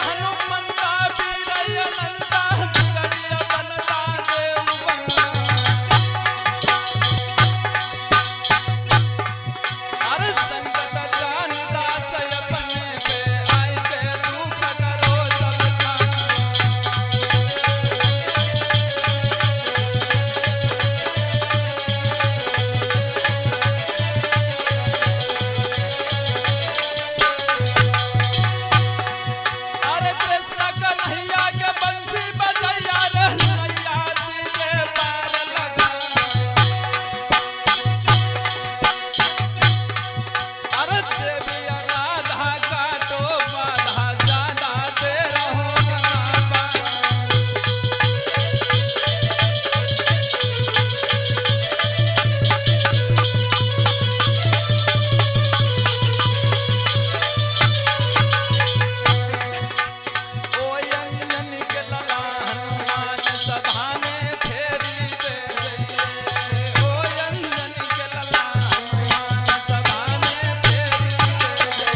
हनुमंता वीरय नंदा बिगड़िया बनता देव बंदा। अरे संकट जानता से अपने पे आए के दुख करो सबका। अरे कृष्ण कन्हैया के बंसी बजैया रे मैया जी के पार लगा। अरे देवी राधा का तो बाधा ज्यादा दे रहो गंगा। ओ अंजन के लला हनुमान सभा में फेरी दे गए। ओ अंजन के लला हनुमान सभा में फेरी दे गए।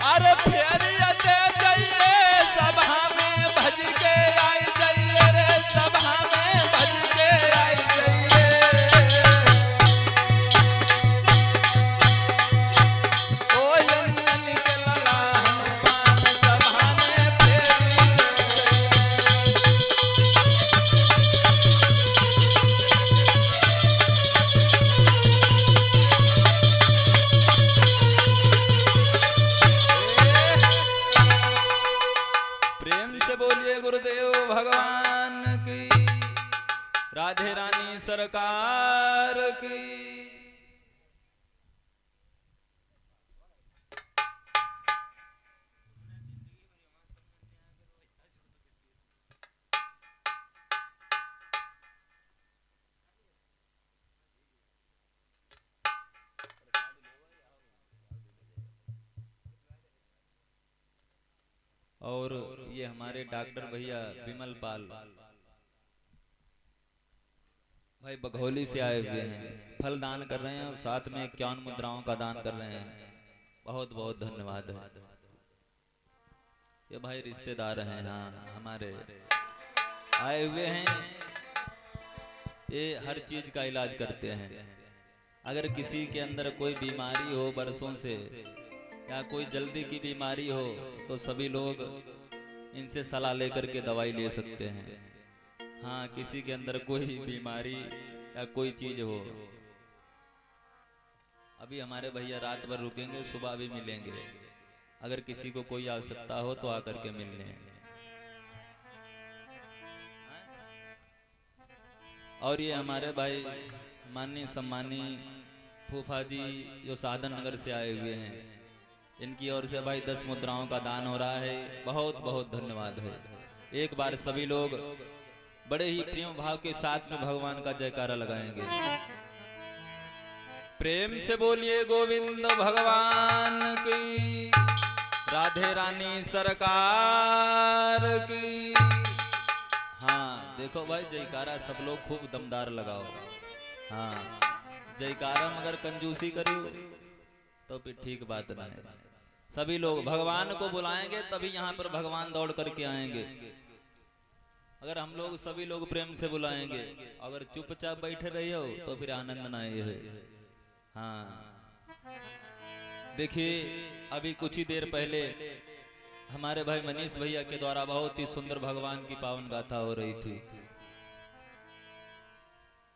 अरे फेरिया दे जाइए सभा में भज के आई जाइए रे सभा में भज के आई जाइए। ओ अंजन के लला हनुमान सभा में फेरी दे गए। प्रेम से बोलिए गुरुदेव भगवान की, राधे रानी सरकार की। और ये हमारे डॉक्टर भैया विमल पाल भाई बघौली से आए हुए हैं, फल दान कर रहे हैं और साथ में 51 मुद्राओं का दान कर रहे हैं। बहुत बहुत धन्यवाद है। ये भाई रिश्तेदार हैं, हाँ हमारे आए हुए हैं। ये हर चीज का इलाज करते हैं। अगर किसी के अंदर कोई बीमारी हो बरसों से या कोई जल्दी की बीमारी हो तो सभी लोग इनसे सलाह लेकर के दवाई ले सकते हैं। हाँ, किसी के अंदर कोई बीमारी या कोई चीज हो, अभी हमारे भैया रात भर रुकेंगे, सुबह भी मिलेंगे। अगर किसी को कोई आवश्यकता हो तो आकर के मिल लें। और ये हमारे भाई माननीय सम्मानीय फूफा जी जो साधन नगर से आए हुए हैं, इनकी ओर से भाई 10 मुद्राओं का दान हो रहा है। बहुत बहुत धन्यवाद है। एक बार सभी लोग बड़े ही प्रेम भाव के साथ में भगवान का जयकारा लगाएंगे। प्रेम से बोलिए गोविंद भगवान की, राधे रानी सरकार की। हाँ देखो भाई, जयकारा सब लोग खूब दमदार लगाओ। हाँ, जयकारा मगर कंजूसी करियो तो फिर ठीक बात ना है। सभी लोग भगवान को बुलाएंगे तभी यहाँ पर भगवान दौड़ करके आएंगे। अगर हम लोग सभी लोग प्रेम से बुलाएंगे, अगर चुपचाप बैठे रही हो तो फिर आनंद ना है। हाँ देखिए, अभी कुछ ही देर पहले हमारे भाई मनीष भैया के द्वारा बहुत ही सुंदर भगवान की पावन गाथा हो रही थी।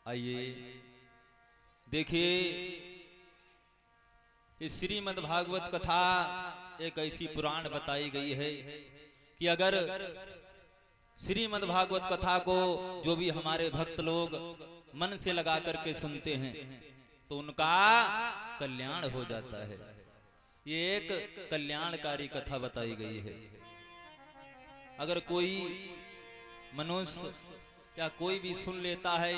आइए देखिए, इस श्रीमद् भागवत कथा एक ऐसी पुराण बताई गई है कि अगर श्रीमद् भागवत कथा को जो भी हमारे भक्त लोग मन से लगा करके सुनते हैं तो उनका कल्याण हो जाता है। ये एक कल्याणकारी कथा बताई गई है। अगर कोई मनुष्य या कोई भी सुन लेता है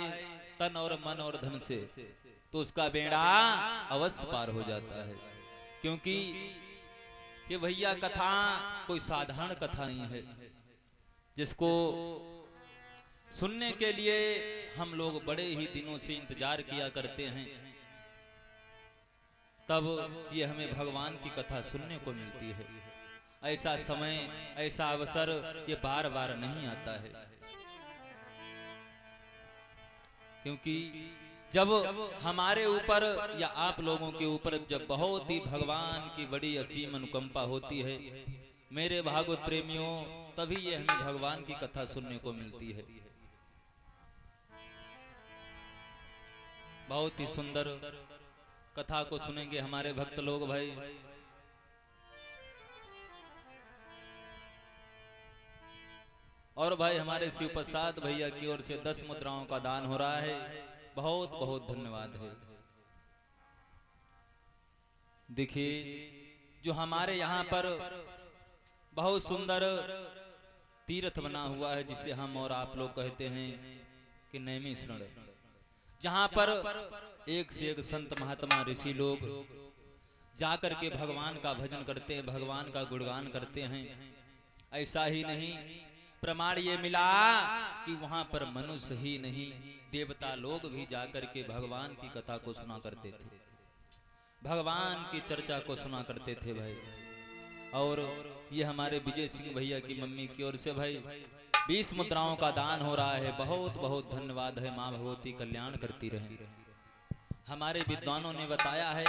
तन और मन और धन से तो उसका बेड़ा अवश्य पार हो जाता है। क्योंकि ये भैया कथा कोई साधारण कथा नहीं है। जिसको सुनने के लिए हम लोग बड़े ही दिनों से इंतजार किया करते हैं, तब ये हमें भगवान की कथा सुनने को मिलती है। ऐसा समय, ऐसा अवसर ये बार बार नहीं आता है, क्योंकि जब हमारे ऊपर या आप लोगों के ऊपर जब बहुत ही भगवान की बड़ी असीम अनुकंपा होती है मेरे भागवत प्रेमियों, तभी ये हमें भगवान की कथा सुनने को मिलती है। बहुत ही सुंदर कथा को सुनेंगे हमारे भक्त लोग भाई। और भाई हमारे शिव प्रसाद भैया की ओर से 10 मुद्राओं का दान हो रहा है, बहुत बहुत धन्यवाद है। देखिए जो हमारे यहाँ पर बहुत सुंदर तीर्थ बना हुआ है, जिसे हम और आप लोग कहते हैं कि नैमिषारण्य, जहाँ पर एक से एक संत महात्मा ऋषि लोग जाकर के भगवान का भजन करते हैं, भगवान का गुणगान करते हैं। ऐसा ही नहीं, प्रमाण ये मिला कि वहां पर मनुष्य ही नहीं देवता लोग भी जाकर के भगवान की कथा को सुना करते थे, भगवान की चर्चा को सुना करते थे भाई। और ये हमारे विजय सिंह भैया की मम्मी की ओर से भाई 20 मुद्राओं का दान हो रहा है, बहुत बहुत धन्यवाद है। माँ भगवती कल्याण करती रहे। हमारे विद्वानों ने बताया है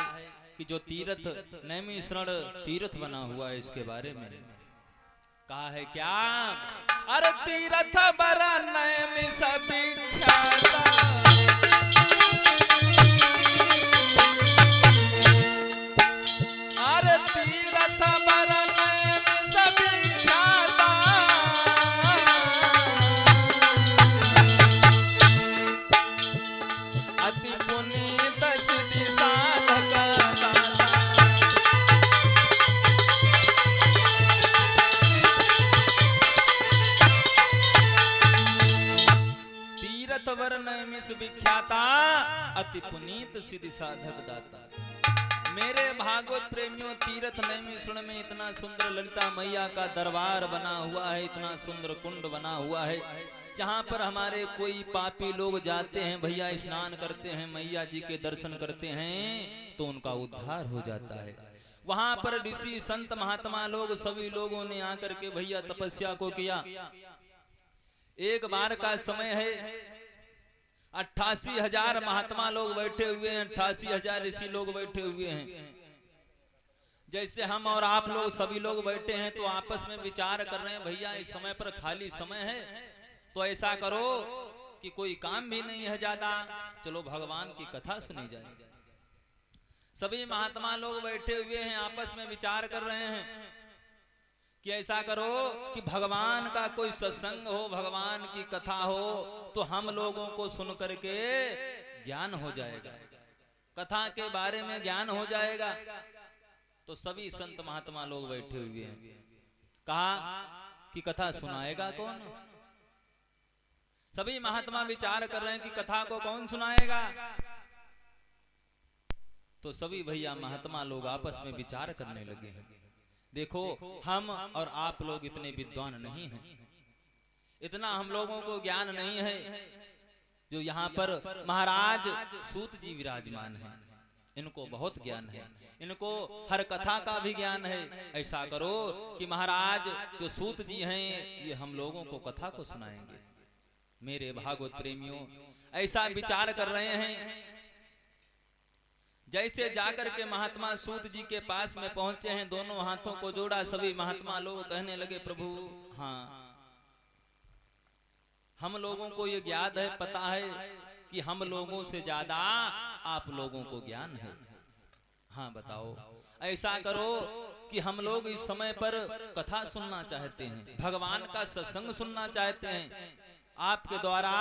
कि जो तीर्थ नैमिषारण्य तीर्थ बना हुआ है, इसके बारे में कहा है क्या, अरे तीर्थ बरा नैमिषारण्य विख्याता, अरे तीर्थ बरा नैमिषारण्य विख्याता, अति पुनीत सिद्धि साधक दाता। तीर्थ वर नैमिष विख्याता, अति पुनीत सिद्धि साधक दाता। मेरे भागवत प्रेमियों, तीर्थ नैमिषारण्य में इतना सुंदर ललिता मैया का दरबार बना हुआ है, इतना सुंदर कुंड बना हुआ है, जहाँ पर हमारे कोई पापी लोग जाते हैं भैया, स्नान करते हैं, मैया जी के दर्शन करते हैं तो उनका उद्धार हो जाता है। वहां पर ऋषि संत महात्मा लोग सभी लोगों ने आकर के भैया तपस्या को किया। एक बार का समय है, 88,000 महात्मा लोग बैठे हुए हैं, 88,000 ऋषि लोग बैठे हुए हैं। जैसे हम और आप लोग सभी लोग बैठे हैं तो आपस में विचार कर रहे हैं, भैया इस समय पर खाली समय है तो ऐसा करो कि कोई काम भी नहीं है ज्यादा, चलो भगवान की कथा सुनी जाए। सभी महात्मा लोग बैठे हुए हैं, आपस में विचार कर रहे हैं कि ऐसा करो कि भगवान का कोई सत्संग हो, भगवान की कथा हो तो हम लोगों को सुन करके ज्ञान हो जाएगा, कथा के बारे में ज्ञान हो जाएगा। तो सभी संत महात्मा लोग बैठे हुए हैं, कहा कि कथा सुनाएगा कौन। सभी महात्मा विचार कर रहे हैं कि कथा को कौन सुनाएगा। तो सभी भैया महात्मा लोग आपस में विचार करने लगे हैं। देखो हम और आप लोग इतने विद्वान नहीं हैं, इतना हम लोगों को ज्ञान नहीं है जो यहाँ पर महाराज सूत जी विराजमान हैं, इनको बहुत ज्ञान है, इनको हर कथा का भी ज्ञान है। ऐसा करो कि महाराज जो सूत जी हैं ये हम लोगों को कथा को सुनाएंगे। मेरे भागवत प्रेमियों ऐसा विचार कर रहे हैं। जैसे जाकर के महात्मा सूत जी के पास में पहुंचे हैं, दोनों हाथों को जोड़ा, सभी महात्मा लोग कहने लगे प्रभु हाँ हम लोगों को ये ज्ञात है, पता है कि हम लोगों से ज्यादा आप लोगों को ज्ञान है। हाँ बताओ, ऐसा करो कि हम लोग इस समय पर कथा सुनना चाहते हैं, भगवान का सत्संग सुनना चाहते हैं, आपके द्वारा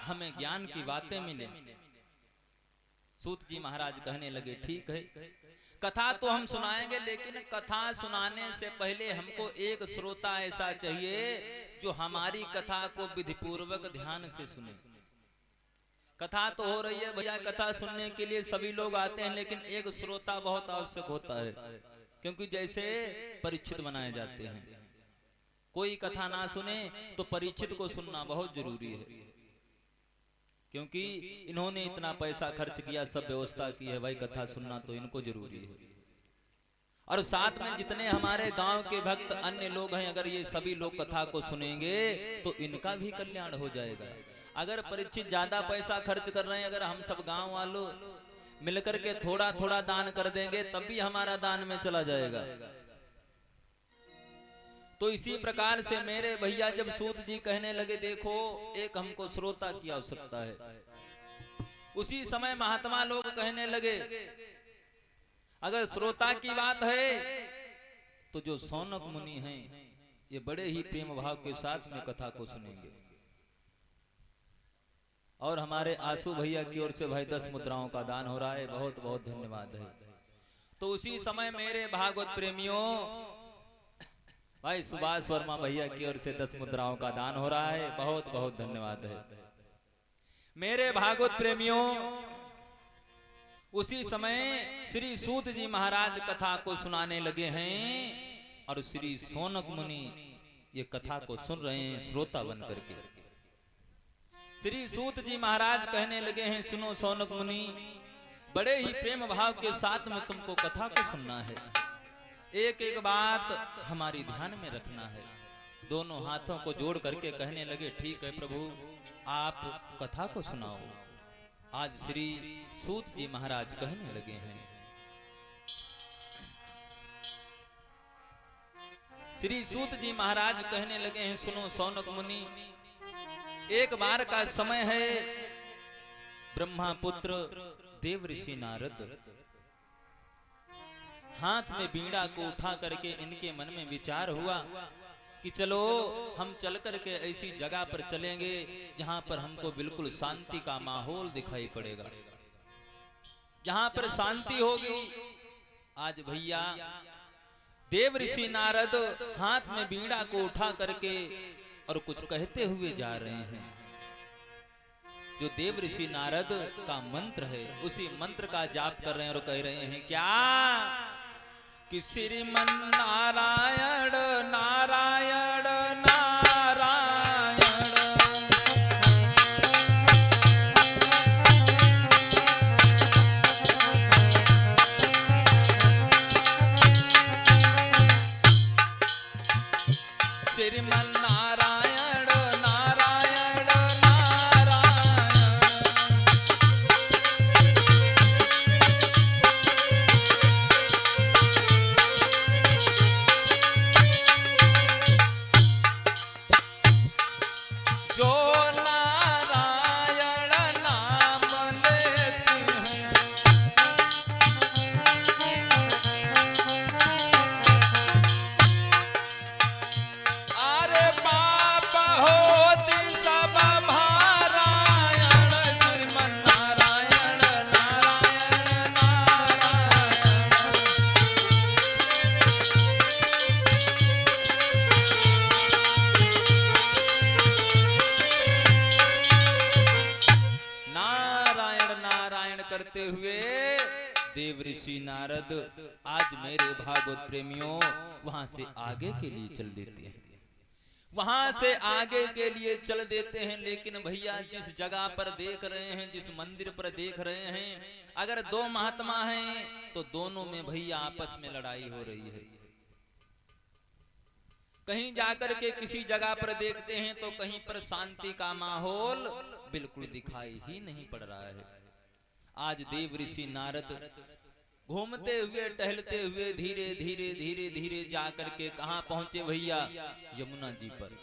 हमें ज्ञान की बातें मिले। सूत जी महाराज कहने लगे ठीक है, कथा तो हम सुनाएंगे, लेकिन कथा सुनाने से पहले हमको एक श्रोता ऐसा चाहिए जो हमारी कथा को विधि पूर्वक ध्यान से सुने। कथा तो हो रही है भैया, कथा सुनने के लिए सभी लोग आते हैं, लेकिन एक श्रोता बहुत आवश्यक होता है, क्योंकि जैसे परीक्षित बनाए जाते हैं, कोई कथा ना सुने तो परीक्षित को सुनना बहुत जरूरी है, क्योंकि इन्होंने इतना पैसा खर्च किया, सब व्यवस्था की है, भाई कथा सुनना तो इनको जरूरी है। और साथ में जितने हमारे गांव के भक्त अन्य लोग हैं, अगर ये सभी लोग कथा को सुनेंगे तो इनका भी कल्याण हो जाएगा। अगर परीक्षित ज्यादा पैसा खर्च कर रहे हैं, अगर हम सब गांव वालों मिलकर के थोड़ा थोड़ा दान कर देंगे तब भी हमारा दान में चला जाएगा। तो इसी प्रकार से मेरे भैया जब सूत जी कहने लगे देखो एक हमको श्रोता की आवश्यकता है, उसी समय महात्मा लोग कहने लगे अगर श्रोता की बात है तो जो सौनक मुनि हैं ये बड़े ही प्रेम भाव के साथ में कथा को सुनेंगे। और हमारे आंसू भैया की ओर से भाई 10 मुद्राओं का दान हो रहा है, बहुत बहुत धन्यवाद है। तो उसी समय मेरे भागवत प्रेमियों भाई सुभाष वर्मा भैया की ओर से 10 मुद्राओं का दान हो रहा है, बहुत बहुत धन्यवाद है। मेरे भागवत प्रेमियों उसी समय श्री सूत जी महाराज कथा को सुनाने लगे हैं और श्री सौनक मुनि ये कथा को सुन रहे हैं श्रोता बन करके। श्री सूत जी महाराज कहने लगे हैं सुनो सौनक मुनि, बड़े ही प्रेम भाव के साथ में तुमको कथा को सुनना है, एक एक बात हमारी ध्यान में रखना है। दोनों हाथों को जोड़ करके कहने लगे ठीक है प्रभु आप कथा को सुनाओ। आज श्री सूत जी महाराज कहने लगे हैं, श्री सूत जी महाराज कहने लगे हैं सुनो सौनक मुनि, एक बार का समय है, ब्रह्मा पुत्र देव ऋषि नारद हाथ में बीड़ा को उठा करके इनके मन में विचार हुआ कि चलो हम चल करके ऐसी जगह पर चलेंगे जहां पर हमको बिल्कुल शांति का माहौल दिखाई पड़ेगा, जहां पर शांति होगी। आज भैया देव ऋषि नारद हाथ में बीड़ा को उठा करके और कुछ कहते हुए जा रहे हैं। जो देव ऋषि नारद का मंत्र है उसी मंत्र का जाप कर रहे हैं और कह रहे हैं क्या कि श्रीमन नारायण नारायण नारायण श्रीमन नारायण नारायण नारायण जो नारायण नाम लेते हैं अरे पाप होती सब भारायण श्रीमन नारायण नारायण नारायण नारायण नारायण करते हुए देव ऋषि नारद आज मेरे भागवत प्रेमियों वहां से आगे के लिए चल देते हैं, वहां से आगे के लिए चल देते हैं। लेकिन भैया जिस जगह पर देख रहे हैं, जिस मंदिर पर देख रहे हैं, अगर दो महात्मा हैं तो दोनों में भैया आपस में लड़ाई हो रही है। कहीं जाकर के किसी जगह पर देखते हैं तो कहीं पर शांति का माहौल बिल्कुल दिखाई ही नहीं पड़ रहा है। आज देव ऋषि नारद घूमते हुए टहलते हुए धीरे धीरे धीरे धीरे जाकर के कहां पहुंचे भैया, यमुना जी पर।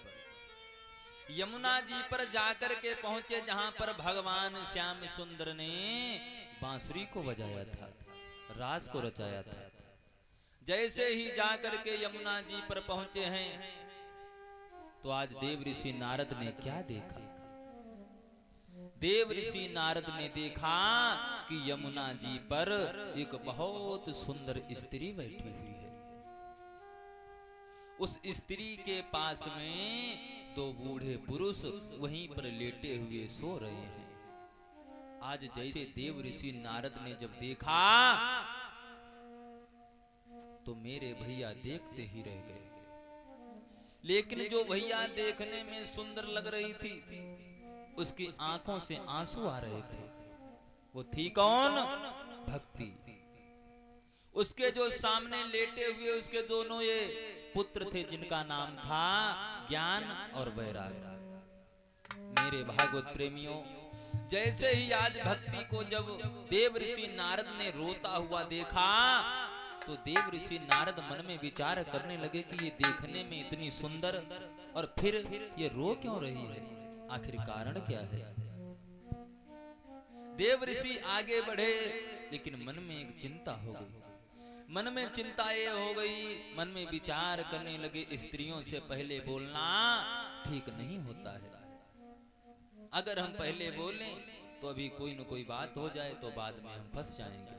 यमुना जी पर जाकर के पहुंचे जहां पर भगवान श्याम सुंदर ने बांसुरी को बजाया था, रास को रचाया था। जैसे ही जाकर के यमुना जी पर पहुंचे हैं तो आज देव ऋषि नारद ने क्या देखा? देव ऋषि नारद ने देखा कि यमुना जी पर एक बहुत सुंदर स्त्री बैठी हुई है। उस स्त्री के पास में दो बूढ़े पुरुष वहीं पर लेटे हुए सो रहे हैं। आज जैसे देव ऋषि नारद ने जब देखा तो मेरे भैया देखते ही रह गए। लेकिन जो भैया देखने में सुंदर लग रही थी, उसकी आंखों से आंसू आ रहे थे। वो थी कौन? भक्ति। उसके जो सामने लेटे हुए उसके दोनों ये पुत्र थे, जिनका नाम था ज्ञान और वैराग्य। मेरे भागवत प्रेमियों, जैसे ही आज भक्ति को जब देव ऋषि नारद ने रोता हुआ देखा, तो देव ऋषि नारद मन में विचार करने लगे कि ये देखने में इतनी सुंदर और फिर ये रो क्यों रही है, आखिर कारण क्या है। देव ऋषि आगे बढ़े, लेकिन मन में एक चिंता हो गई। मन में चिंता ये हो गई, मन में विचार करने लगे, स्त्रियों से पहले बोलना ठीक नहीं होता है। अगर हम पहले बोलें तो अभी कोई न कोई बात हो जाए तो बाद में हम फंस जाएंगे।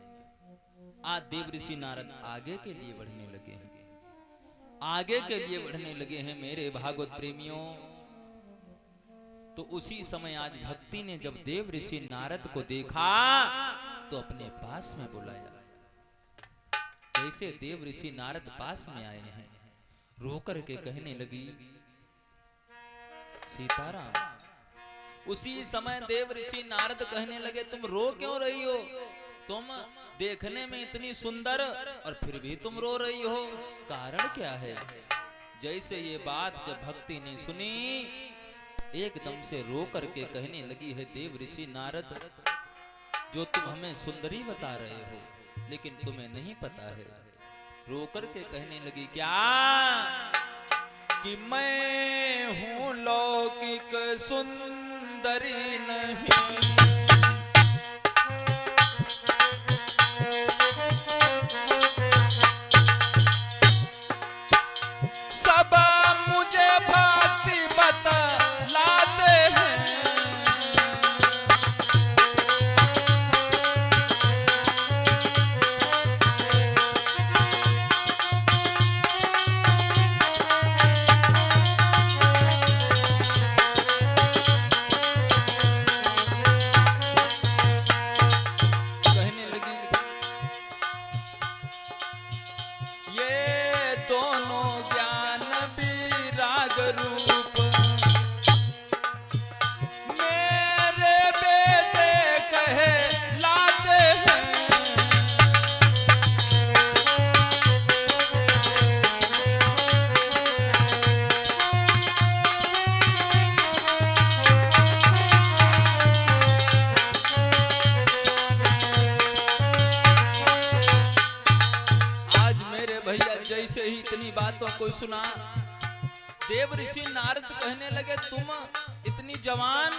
आज देव ऋषि नारद आगे के लिए बढ़ने लगे हैं, आगे के लिए बढ़ने लगे हैं मेरे भागवत प्रेमियों। तो उसी समय आज भक्ति ने जब देव ऋषि नारद को देखा तो अपने पास में बुलाया। जैसे देव ऋषि नारद पास में आए हैं, रोकर के कहने लगी, सीताराम। उसी समय देव ऋषि नारद कहने लगे, तुम रो क्यों रही हो? तुम देखने में इतनी सुंदर और फिर भी तुम रो रही हो, कारण क्या है? जैसे ये बात जब भक्ति ने सुनी, एकदम से रो करके कहने लगी है, देव ऋषि नारद, जो तुम हमें सुंदरी बता रहे हो, लेकिन तुम्हें नहीं पता है। रो करके कहने लगी, क्या कि मैं हूं लौकिक सुंदरी नहीं, सब मुझे भक्ति बतलाते हैं। कहने लगी, ये दोनों ज्ञान विराग रूप मेरे बेटे कहे लाते हैं। आज मेरे भैया जैसे ही इतनी बातों को सुना, देव ऋषि नारद कहने लगे, तुम इतनी जवान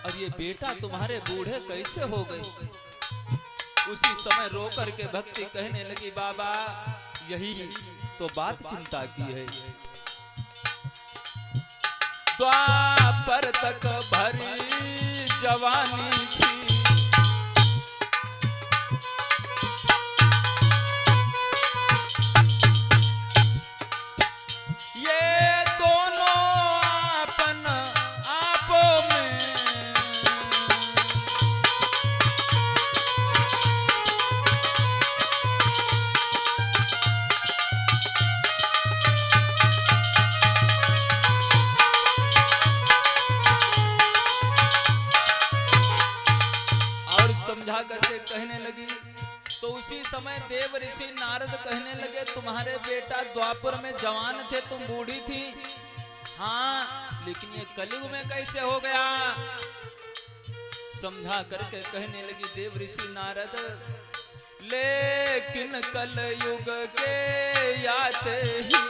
और ये बेटा तुम्हारे बूढ़े कैसे हो गए? उसी समय रो करके भक्ति कहने लगी, बाबा यही तो बात चिंता की है। द्वापर तक भरी जवानी थी, ये दोनों आपन आपों में और समझा करके कहने लगी। तो उसी समय देव ऋषि नारद कहने लगे, तुम्हारे बेटा द्वापर में जवान थे, तुम बूढ़ी थी। हाँ, लेकिन ये कलयुग में कैसे हो गया? समझा करके कहने लगी देव ऋषि नारद, लेकिन कलयुग के आते ही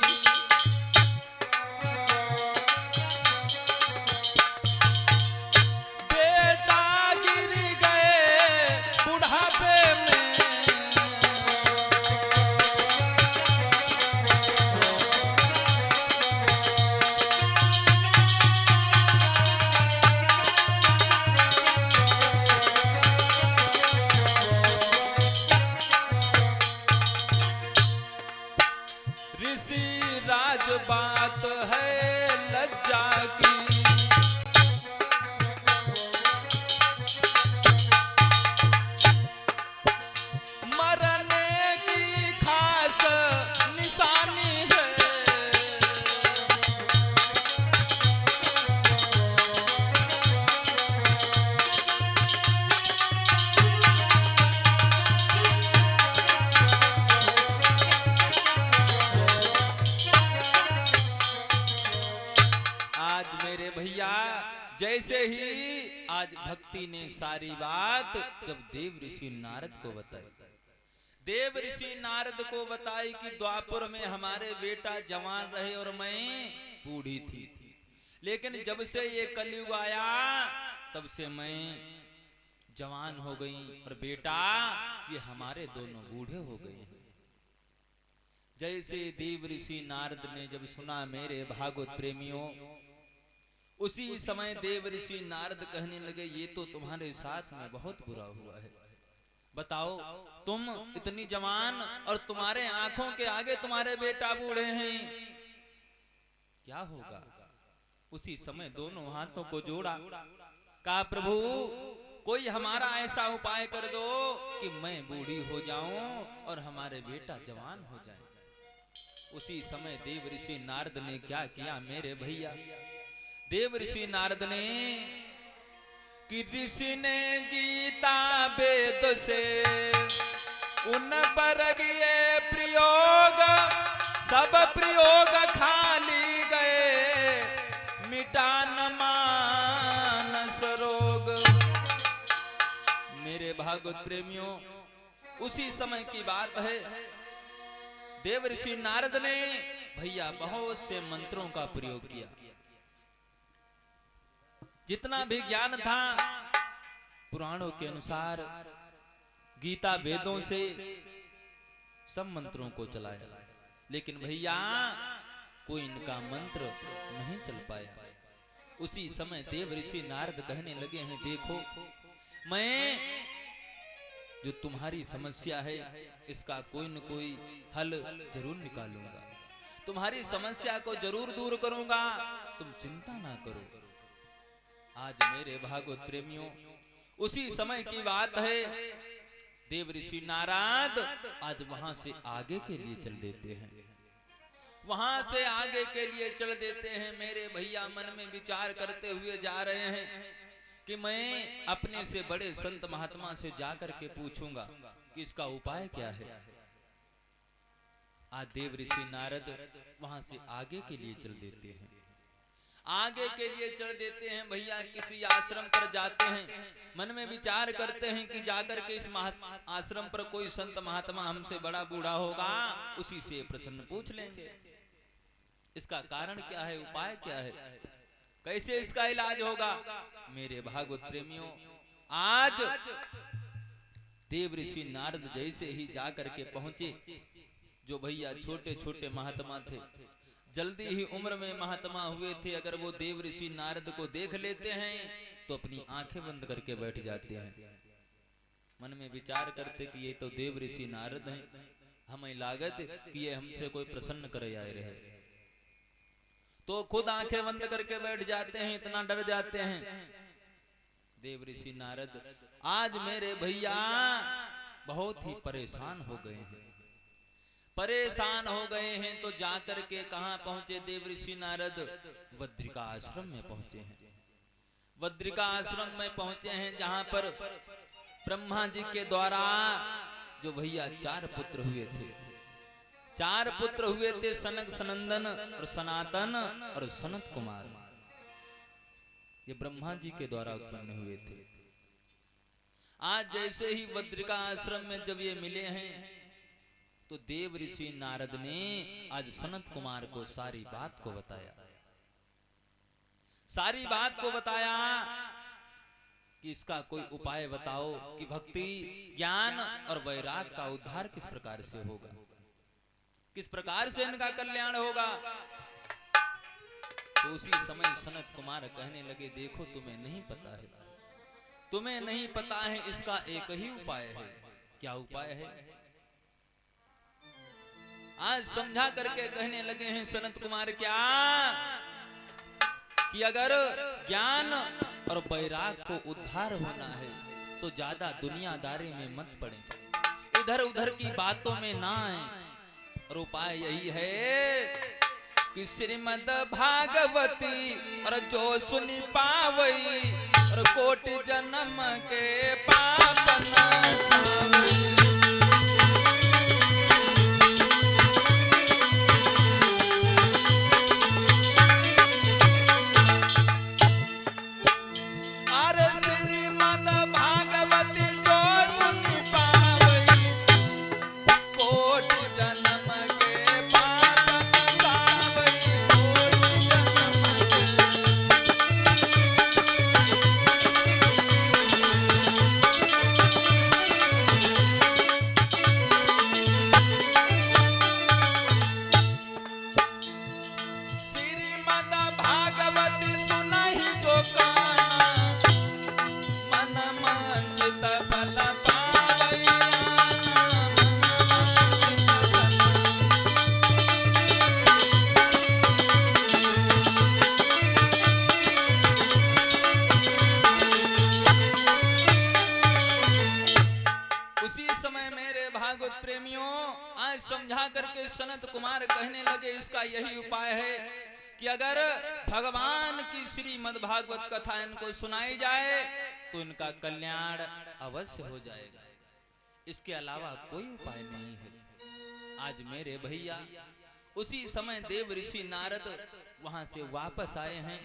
बेटा गिर गए बुढ़ापे में। ऋषि जैसे ही आज भक्ति ने सारी बात जब देव ऋषि नारद को बताई, देव ऋषि नारद को बताई कि द्वापर में हमारे बेटा जवान रहे और मैं बूढ़ी थी, लेकिन जब से ये कलयुग आया तब से मैं जवान हो गई और बेटा ये हमारे दोनों बूढ़े हो गए हैं। जैसे देव ऋषि नारद ने जब सुना मेरे भागवत प्रेमियों, उसी समय देव ऋषि नारद कहने लगे ये तो तुम्हारे साथ में बहुत बुरा हुआ है। बताओ तुम इतनी जवान और तुम्हारे आंखों के आगे तुम्हारे बेटा बूढ़े हैं, क्या होगा। उसी समय दोनों हाथों को जोड़ा, कहा प्रभु कोई हमारा ऐसा उपाय कर दो कि मैं बूढ़ी हो जाऊं और हमारे बेटा जवान हो जाए। उसी समय देव ऋषि नारद ने क्या किया मेरे भैया, देव ऋषि नारद ने कि ऋषि ने गीता वेद से उन पर किए प्रयोग, सब प्रयोग खाली गए मिटा न मानस रोग। मेरे भागवत प्रेमियों, उसी समय की बात है, देव ऋषि नारद ने भैया बहुत से मंत्रों का प्रयोग किया। जितना भी ज्ञान था पुराणों के अनुसार, गीता वेदों से सब मंत्रों को चलाया, लेकिन भैया कोई इनका मंत्र नहीं चल पाया। उसी समय देव ऋषि नारद कहने लगे हैं देखो मैं जो तुम्हारी समस्या है इसका कोई न कोई हल जरूर निकालूंगा, तुम्हारी समस्या को जरूर दूर करूंगा, तुम चिंता ना करो। आज मेरे भागवत प्रेमियों, उसी समय की बात है, देव ऋषि नारद आज वहां से आगे के लिए चल देते हैं, वहां से आगे के लिए चल देते हैं। मेरे भैया मन में विचार करते हुए जा रहे हैं कि मैं अपने से बड़े संत महात्मा से जाकर के पूछूंगा कि इसका उपाय क्या है। आज देव ऋषि नारद वहां से आगे के लिए चल देते हैं, आगे के लिए चल देते हैं। भैया किसी आश्रम पर जाते हैं, मन में विचार करते हैं कि जाकर के इस आश्रम पर कोई संत महात्मा हमसे बड़ा बूढ़ा होगा, उसी से प्रश्न पूछ लेंगे, इसका कारण क्या है, उपाय क्या है, कैसे इसका इलाज होगा। मेरे भागवत प्रेमियों, आज देव ऋषि नारद जैसे ही जाकर के पहुंचे, जो भैया छोटे छोटे महात्मा थे, जल्दी ही उम्र में महात्मा हुए थे, अगर वो देव ऋषि नारद को देख लेते हैं तो अपनी आंखें बंद करके बैठ जाते हैं। मन में विचार करते कि ये तो देव ऋषि नारद हैं, हमें लागत कि ये हमसे कोई प्रसन्न करे आए रहे, तो खुद आंखें बंद करके बैठ जाते हैं, इतना डर जाते हैं। देव ऋषि नारद आज मेरे भैया बहुत ही परेशान हो गए हैं, परेशान हो गए हैं, तो जाकर के कहां पहुंचे देव ऋषि नारद, बद्रिका आश्रम में पहुंचे हैं। बद्रिका आश्रम में पहुंचे हैं जहां पर ब्रह्मा जी के द्वारा जो भैया 4 पुत्र हुए थे, 4 पुत्र हुए थे, सनक सनंदन और सनातन और सनत कुमार, ये ब्रह्मा जी के द्वारा उत्पन्न हुए थे। आज जैसे ही बद्रिका आश्रम में जब ये मिले हैं तो देव ऋषि नारद ने आज सनत कुमार को सारी बात को बताया, सारी बात को बताया कि इसका कोई उपाय बताओ कि भक्ति, ज्ञान और वैराग का उद्धार किस प्रकार से होगा, किस प्रकार से इनका कल्याण होगा। तो उसी समय सनत कुमार कहने लगे देखो तुम्हें नहीं पता है, तुम्हें नहीं पता है, इसका एक ही उपाय है। क्या उपाय है? आज समझा करके कहने लगे हैं सनत कुमार, क्या कि अगर ज्ञान और वैराग को उद्धार होना है तो ज्यादा दुनियादारी में मत पड़े, इधर उधर की बातों में ना आए, और उपाय यही है कि श्रीमद् भागवती और जो सुनी पावई और कोटि जन्म के पाप नाश। समझा करके सनत कुमार कहने लगे इसका यही उपाय है कि अगर भगवान की श्रीमद् भागवत कथा इनको सुनाई जाए तो इनका कल्याण अवश्य हो जाएगा, इसके अलावा कोई उपाय नहीं है। आज मेरे भैया उसी समय देव ऋषि नारद वहां से वापस आए हैं।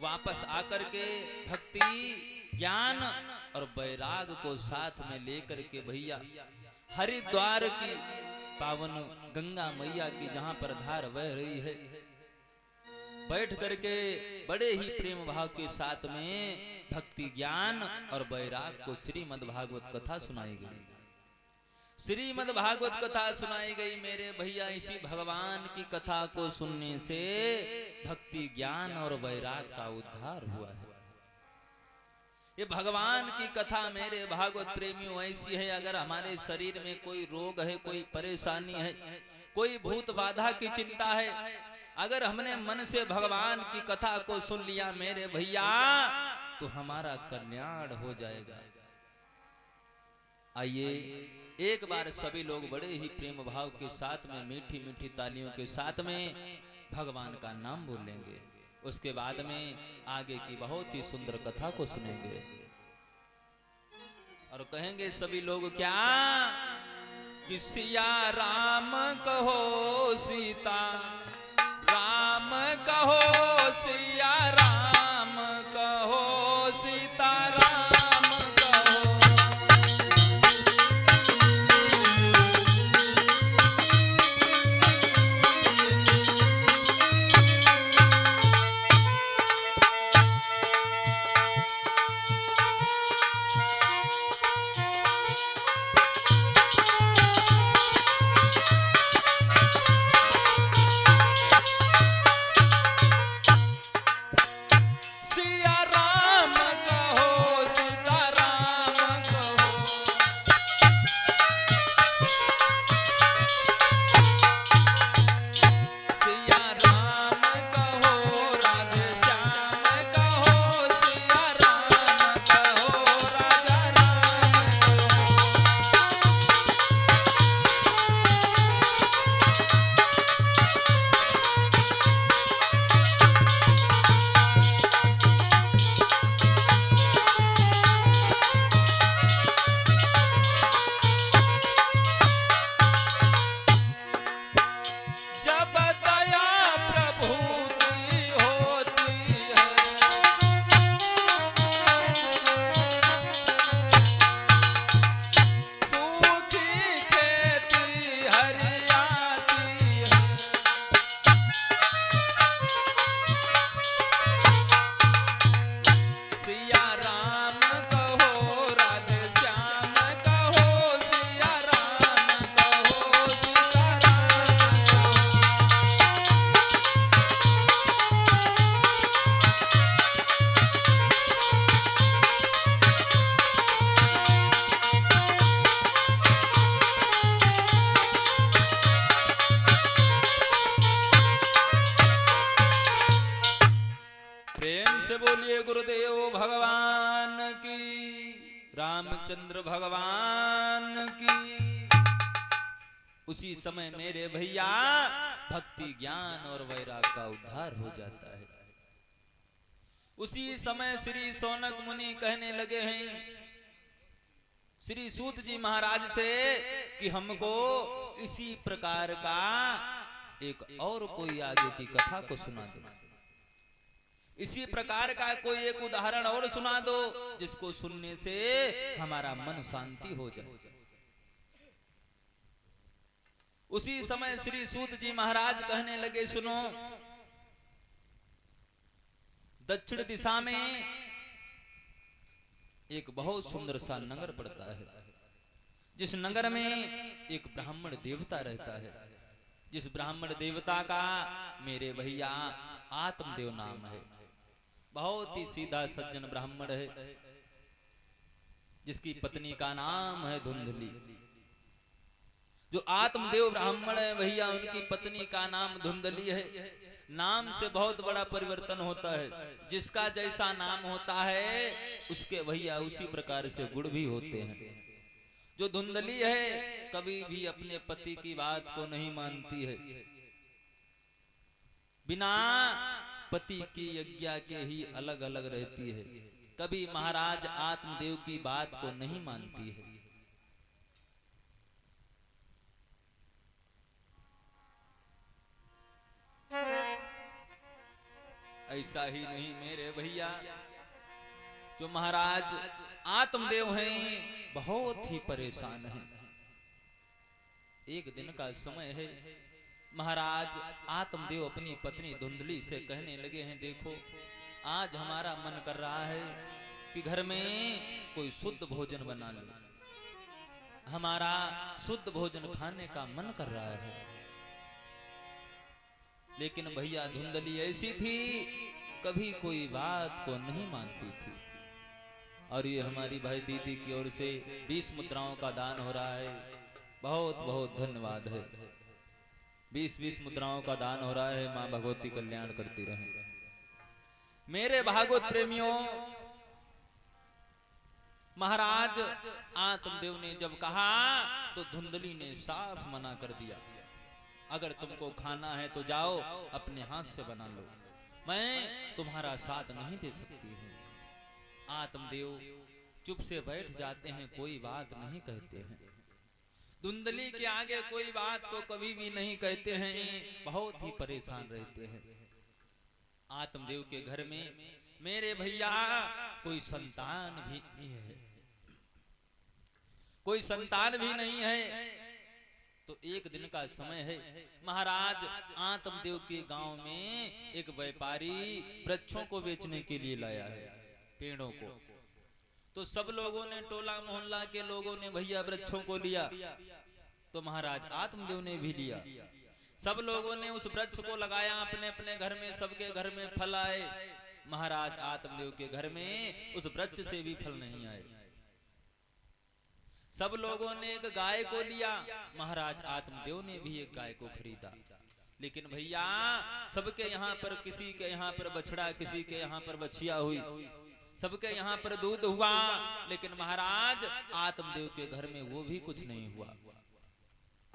वापस आकर के भक्ति ज्ञान और वैराग को साथ में लेकर के भैया हरिद्वार की पावन गंगा मैया की जहां पर धार बह रही है, बैठ करके बड़े ही प्रेम भाव के साथ में भक्ति ज्ञान और वैराग को श्रीमद् भागवत कथा सुनाई गई। श्रीमद् भागवत कथा सुनाई गई मेरे भैया। इसी भगवान की कथा को सुनने से भक्ति ज्ञान और वैराग का उद्धार हुआ है। ये भगवान की कथा मेरे भागवत प्रेमियों ऐसी है, अगर हमारे शरीर में कोई रोग है, कोई परेशानी है, कोई भूत बाधा की चिंता है, अगर हमने मन से भगवान की कथा को सुन लिया मेरे भैया तो हमारा कल्याण हो जाएगा। आइए एक बार सभी लोग बड़े ही प्रेम भाव के साथ में मीठी मीठी तालियों के साथ में भगवान का नाम बोलेंगे, उसके बाद में आगे की बहुत ही सुंदर कथा को सुनेंगे और कहेंगे सभी लोग क्या कि सिया राम कहो सीता राम कहो, सिया राम कहो, सीता राम कहो। से बोलिए गुरुदेव भगवान की, रामचंद्र भगवान की। उसी समय मेरे भैया भक्ति ज्ञान और वैराग का उद्धार हो जाता है। उसी समय श्री सौनक मुनि कहने लगे हैं श्री सूत जी महाराज से कि हमको इसी प्रकार का एक और कोई आगे की कथा को सुना दो, इसी प्रकार का कोई एक उदाहरण और सुना दो जिसको सुनने से हमारा मन शांति हो जाए। उसी समय श्री सूत जी महाराज कहने लगे सुनो, दक्षिण दिशा में एक बहुत सुंदर सा नगर पड़ता है, जिस नगर में एक ब्राह्मण देवता रहता है, जिस ब्राह्मण देवता का मेरे भैया आत्मदेव नाम है। बहुत ही सीधा सज्जन ब्राह्मण है, जिसकी पत्नी का नाम है धुंधली। जो आत्मदेव ब्राह्मण है भैया, उनकी पत्नी का नाम धुंधली है। नाम से बहुत बड़ा परिवर्तन होता है, जिसका जैसा नाम होता है उसके भैया उसी प्रकार से गुण भी होते हैं। जो धुंधली है कभी भी अपने पति की बात को नहीं मानती है, बिना पति की आज्ञा के ही अलग अलग रहती है, कभी महाराज आत्मदेव की बात को नहीं मानती है। ऐसा ही नहीं मेरे भैया, जो महाराज आत्मदेव हैं बहुत ही परेशान हैं। एक दिन का समय है, महाराज आत्मदेव अपनी पत्नी धुंधली से कहने लगे हैं, देखो आज हमारा मन कर रहा है कि घर में कोई शुद्ध भोजन बना लो, हमारा शुद्ध भोजन खाने का मन कर रहा है। लेकिन भैया धुंधली ऐसी थी, कभी कोई बात को नहीं मानती थी। और ये हमारी भाई दीदी की ओर से 20 मुद्राओं का दान हो रहा है, बहुत बहुत धन्यवाद है। 20-20 मुद्राओं का दान हो रहा है, मां भगवती कल्याण करती रहे। मेरे भागवत प्रेमियों, महाराज आत्मदेव ने जब कहा तो धुंधली ने साफ मना कर दिया, अगर तुमको खाना है तो जाओ अपने हाथ से बना लो, मैं तुम्हारा साथ नहीं दे सकती हूँ। आत्मदेव चुप से बैठ जाते हैं, कोई बात नहीं कहते हैं। धुंधली के आगे कोई बात को कभी भी नहीं कहते हैं, बहुत ही परेशान रहते हैं। आत्मदेव के घर में मेरे भैया कोई संतान भी नहीं है, कोई संतान भी नहीं है। तो एक दिन का समय है, महाराज आत्मदेव के गांव में एक व्यापारी वृक्षों को बेचने के लिए लाया है, पेड़ों को। तो सब लोगों ने, टोला मोहल्ला के लोगों ने भैया वृक्षों को लिया, तो महाराज आत्मदेव ने भी लिया। सब लोगों ने उस वृक्ष को लगाया अपने अपने घर में, सबके घर में फल आए। महाराज आत्मदेव के घर में उस वृक्ष से भी फल नहीं आए। सब लोगों ने एक गाय को लिया, महाराज आत्मदेव ने भी एक गाय को खरीदा। लेकिन भैया सबके यहाँ पर, किसी के यहाँ पर बछड़ा, किसी के यहाँ पर बछिया हुई, सबके यहाँ पर दूध हुआ, लेकिन महाराज आत्मदेव के घर में वो भी कुछ नहीं हुआ।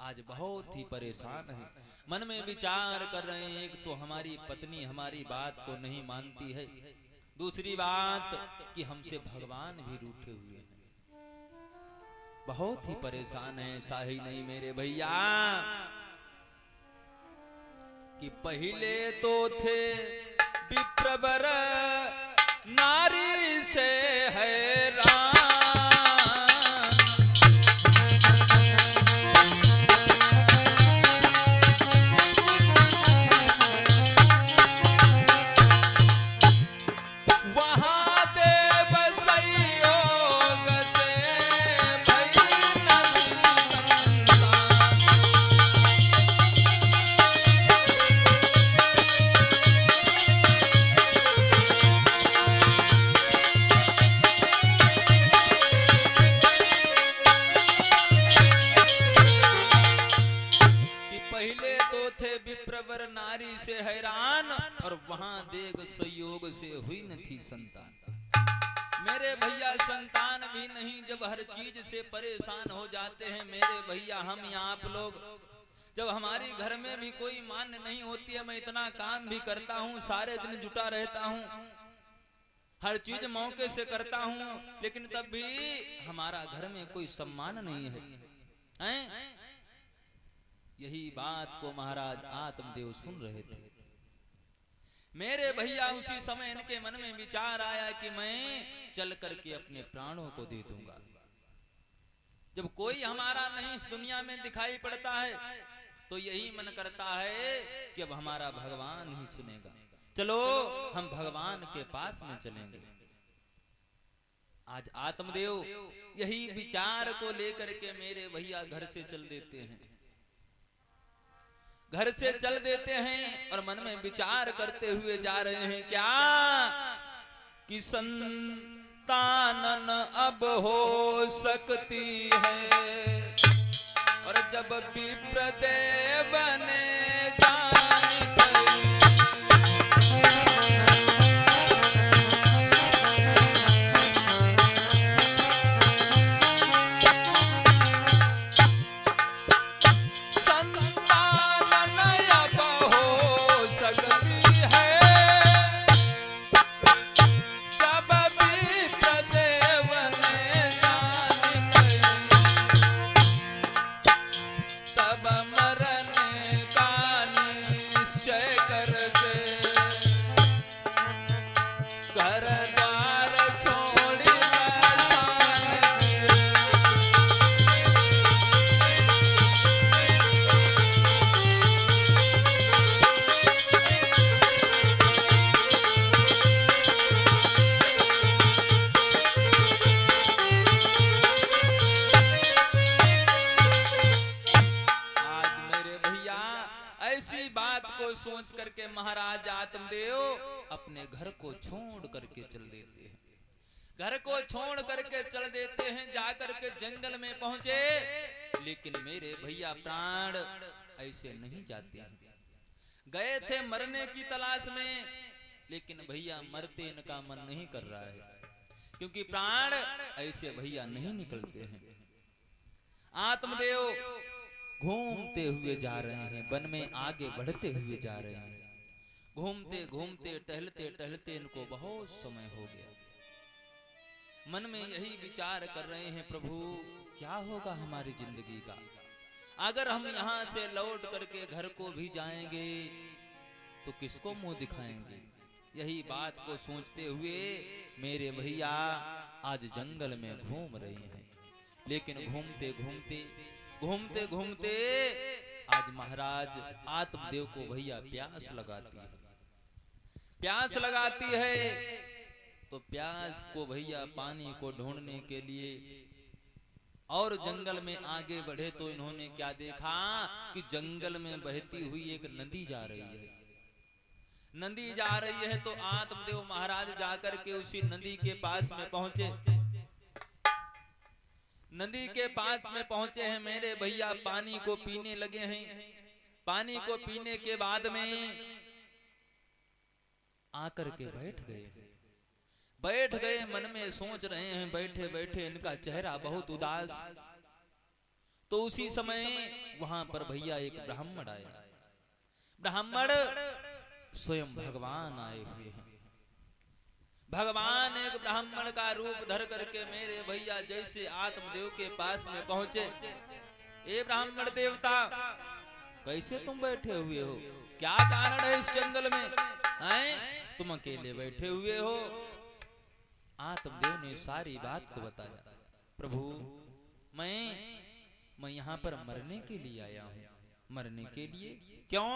आज बहुत ही परेशान है, मन में विचार कर रहे हैं, एक तो हमारी पत्नी हमारी बात को नहीं मानती है, दूसरी बात कि हमसे भगवान भी रूठे हुए हैं, बहुत ही परेशान है। ऐसा ही नहीं मेरे भैया कि पहले तो थे विप्रवर नारी से हैरान, नारी से हैरान, और वहां देव संयोग से हुई न थी संतान। मेरे भैया संतान भी नहीं, जब हर चीज से परेशान हो जाते हैं मेरे भैया हम या आप लोग, जब हमारी घर में भी कोई मान्य नहीं होती है, मैं इतना काम भी करता हूँ, सारे दिन जुटा रहता हूँ, हर चीज मौके से करता हूँ, लेकिन तब भी हमारा घर में कोई सम्मान नहीं है। यही बात को महाराज आत्मदेव सुन रहे थे। मेरे भैया उसी समय इनके मन में विचार आया कि मैं चल करके अपने प्राणों को दे दूंगा। जब कोई हमारा नहीं इस दुनिया में दिखाई पड़ता है, तो यही मन करता है कि अब हमारा भगवान ही सुनेगा, चलो हम भगवान के पास में चलेंगे। आज आत्मदेव यही विचार को लेकर के मेरे भैया घर से चल देते हैं, घर से चल देते हैं और मन में विचार करते हुए जा रहे हैं क्या कि संतानन अब हो सकती है, और जब विप्रदेव ने जान गई, महाराज आत्मदेव अपने घर को छोड़ करके चल देते हैं। घर को छोड़ करके चल देते हैं, जाकर के जंगल में पहुंचे। लेकिन मेरे भैया प्राण ऐसे नहीं जाते हैं। गए थे मरने की तलाश में, लेकिन भैया मरते इनका मन नहीं कर रहा है, क्योंकि प्राण ऐसे भैया नहीं निकलते हैं। आत्मदेव घूमते हुए जा रहे हैं, वन में आगे बढ़ते हुए जा रहे हैं। घूमते घूमते टहलते टहलते इनको बहुत समय हो गया। मन में यही विचार कर रहे हैं, प्रभु क्या होगा हमारी जिंदगी का? अगर हम यहाँ से लौट करके घर को भी जाएंगे तो किसको मुंह दिखाएंगे? यही बात को सोचते हुए मेरे भैया आज जंगल में घूम रहे हैं। लेकिन घूमते घूमते घूमते घूमते आज महाराज आत्मदेव को भैया प्यास लगाती है। प्यास लगाती है तो प्यास को भैया पानी को ढूंढने के लिए और जंगल में आगे बढ़े तो इन्होंने क्या देखा कि जंगल में बहती हुई एक नदी जा रही है। नदी जा रही है तो आत्मदेव महाराज जाकर के उसी नदी के पास में पहुंचे। नदी के पास में पहुंचे हैं मेरे भैया, पानी को पीने लगे हैं। पानी को पीने के बाद में आकर के बैठ गए। मन में सोच रहे हैं, बैठे बैठे इनका चेहरा बहुत उदास। तो उसी समय वहां पर भैया एक ब्राह्मण आया। ब्राह्मण स्वयं भगवान आए हुए हैं। भगवान एक ब्राह्मण का रूप धर करके मेरे भैया जैसे आत्मदेव के पास में पहुंचे। ए ब्राह्मण देवता, कैसे तुम बैठे हुए हो? क्या कारण है इस जंगल में? तुम अकेले बैठे हुए हो? आत्मदेव ने सारी बात को बताया। प्रभु मैं यहाँ पर मरने के लिए आया हूँ। मरने के लिए? क्यों?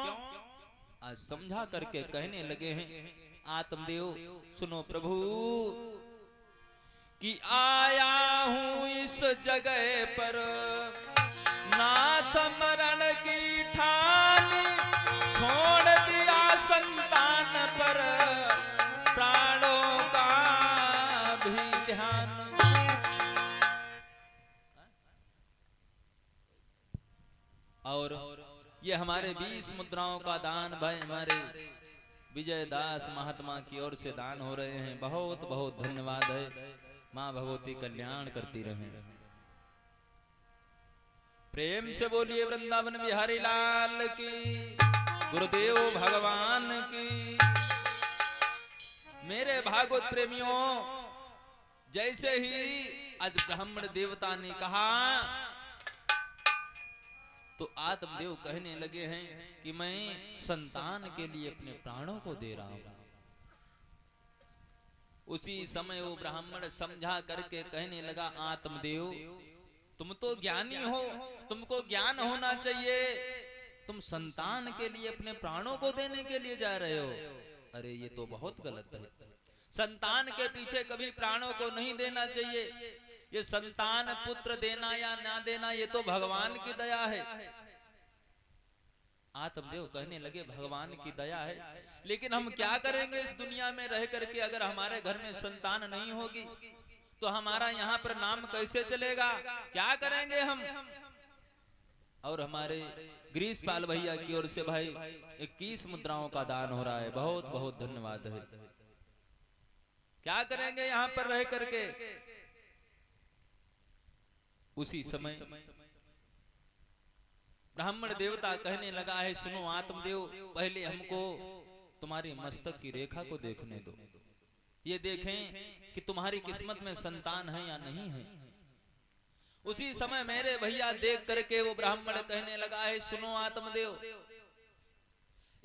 आज समझा करके कहने लगे हैं आत्मदेव, सुनो प्रभु कि आया हूं इस जगह पर नाथ मरण की ठानी, छोड़ दिया संतान पर प्राणों का भी ध्यान। और ये हमारे 20 मुद्राओं का दान भाई हमारे विजय दास महात्मा की ओर से दान हो रहे हैं। बहुत बहुत धन्यवाद है। माँ भगवती कल्याण करती रहे। प्रेम से बोलिए वृंदावन बिहारी लाल की, गुरुदेव भगवान की। मेरे भागवत प्रेमियों, जैसे ही आज ब्राह्मण देवता ने कहा तो आत्मदेव कहने लगे हैं कि मैं संतान के लिए अपने प्राणों को दे रहा हूं। उसी समय वो ब्राह्मण समझा करके कहने लगा, आत्मदेव तुम तो ज्ञानी हो, तुमको ज्ञान होना चाहिए। तुम संतान के लिए अपने प्राणों को देने के लिए जा रहे हो। अरे ये तो बहुत गलत है। संतान के पीछे कभी प्राणों को नहीं देना चाहिए। ये संतान पुत्र देना या ना देना ये तो भगवान की दया है। आत्मदेव कहने लगे भगवान की दया है, लेकिन हम क्या करेंगे इस दुनिया में रह करके? अगर हमारे घर में संतान नहीं होगी तो हमारा यहाँ पर नाम कैसे चलेगा? क्या करेंगे हम? और हमारे ग्रीसपाल भैया की ओर से भाई 21 मुद्राओं का दान हो रहा है। बहुत बहुत धन्यवाद है। क्या करेंगे यहाँ पर रह करके? उसी समय ब्राह्मण देवता कहने लगा है, सुनो आत्मदेव, पहले हमको तुम्हारी मस्तक की रेखा को देखने दो। ये देखें कि तुम्हारी किस्मत में संतान है या नहीं है। उसी समय मेरे भैया देख करके वो ब्राह्मण कहने लगा है, सुनो आत्मदेव,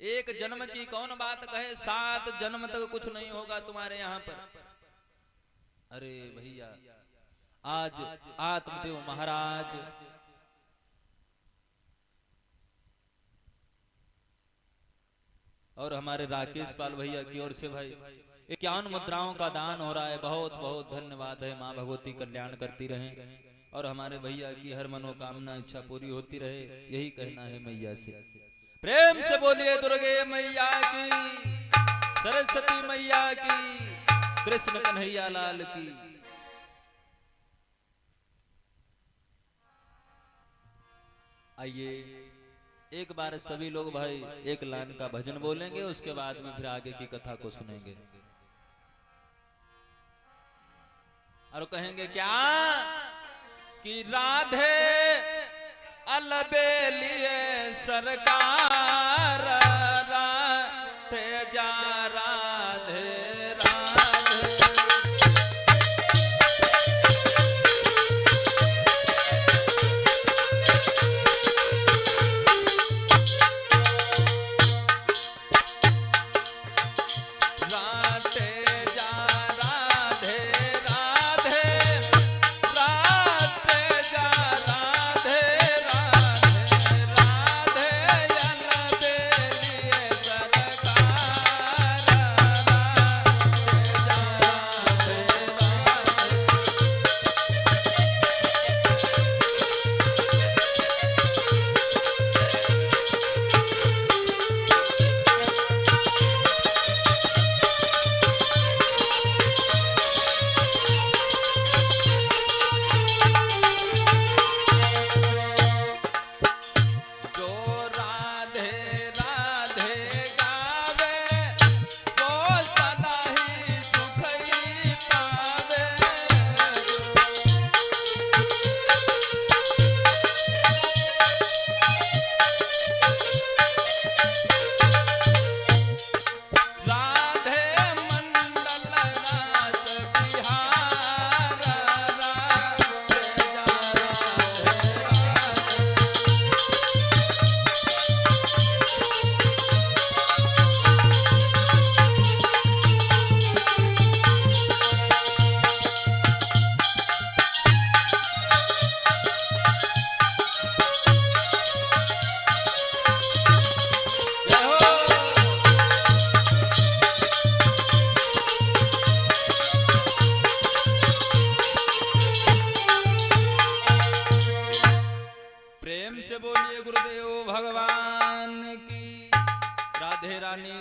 एक जन्म की कौन बात कहे, 7 जन्म तक कुछ नहीं होगा तुम्हारे यहाँ पर। अरे भैया, आज आत्मदेव महाराज और हमारे राकेश पाल भैया की ओर से भाई 51 मुद्राओं का दान हो रहा है। बहुत बहुत धन्यवाद है। माँ भगवती कल्याण करती रहे और हमारे भैया की हर मनोकामना इच्छा पूरी होती रहे, यही कहना है मैया से। प्रेम से बोलिए दुर्गे मैया की, सरस्वती मैया की, कृष्ण कन्हैया लाल की। आइए एक बार सभी लोग भाई एक लाइन का भजन बोलेंगे, उसके बाद में फिर आगे की कथा को सुनेंगे और कहेंगे क्या कि राधे अलबेलिए सरकार, राधे जा राधे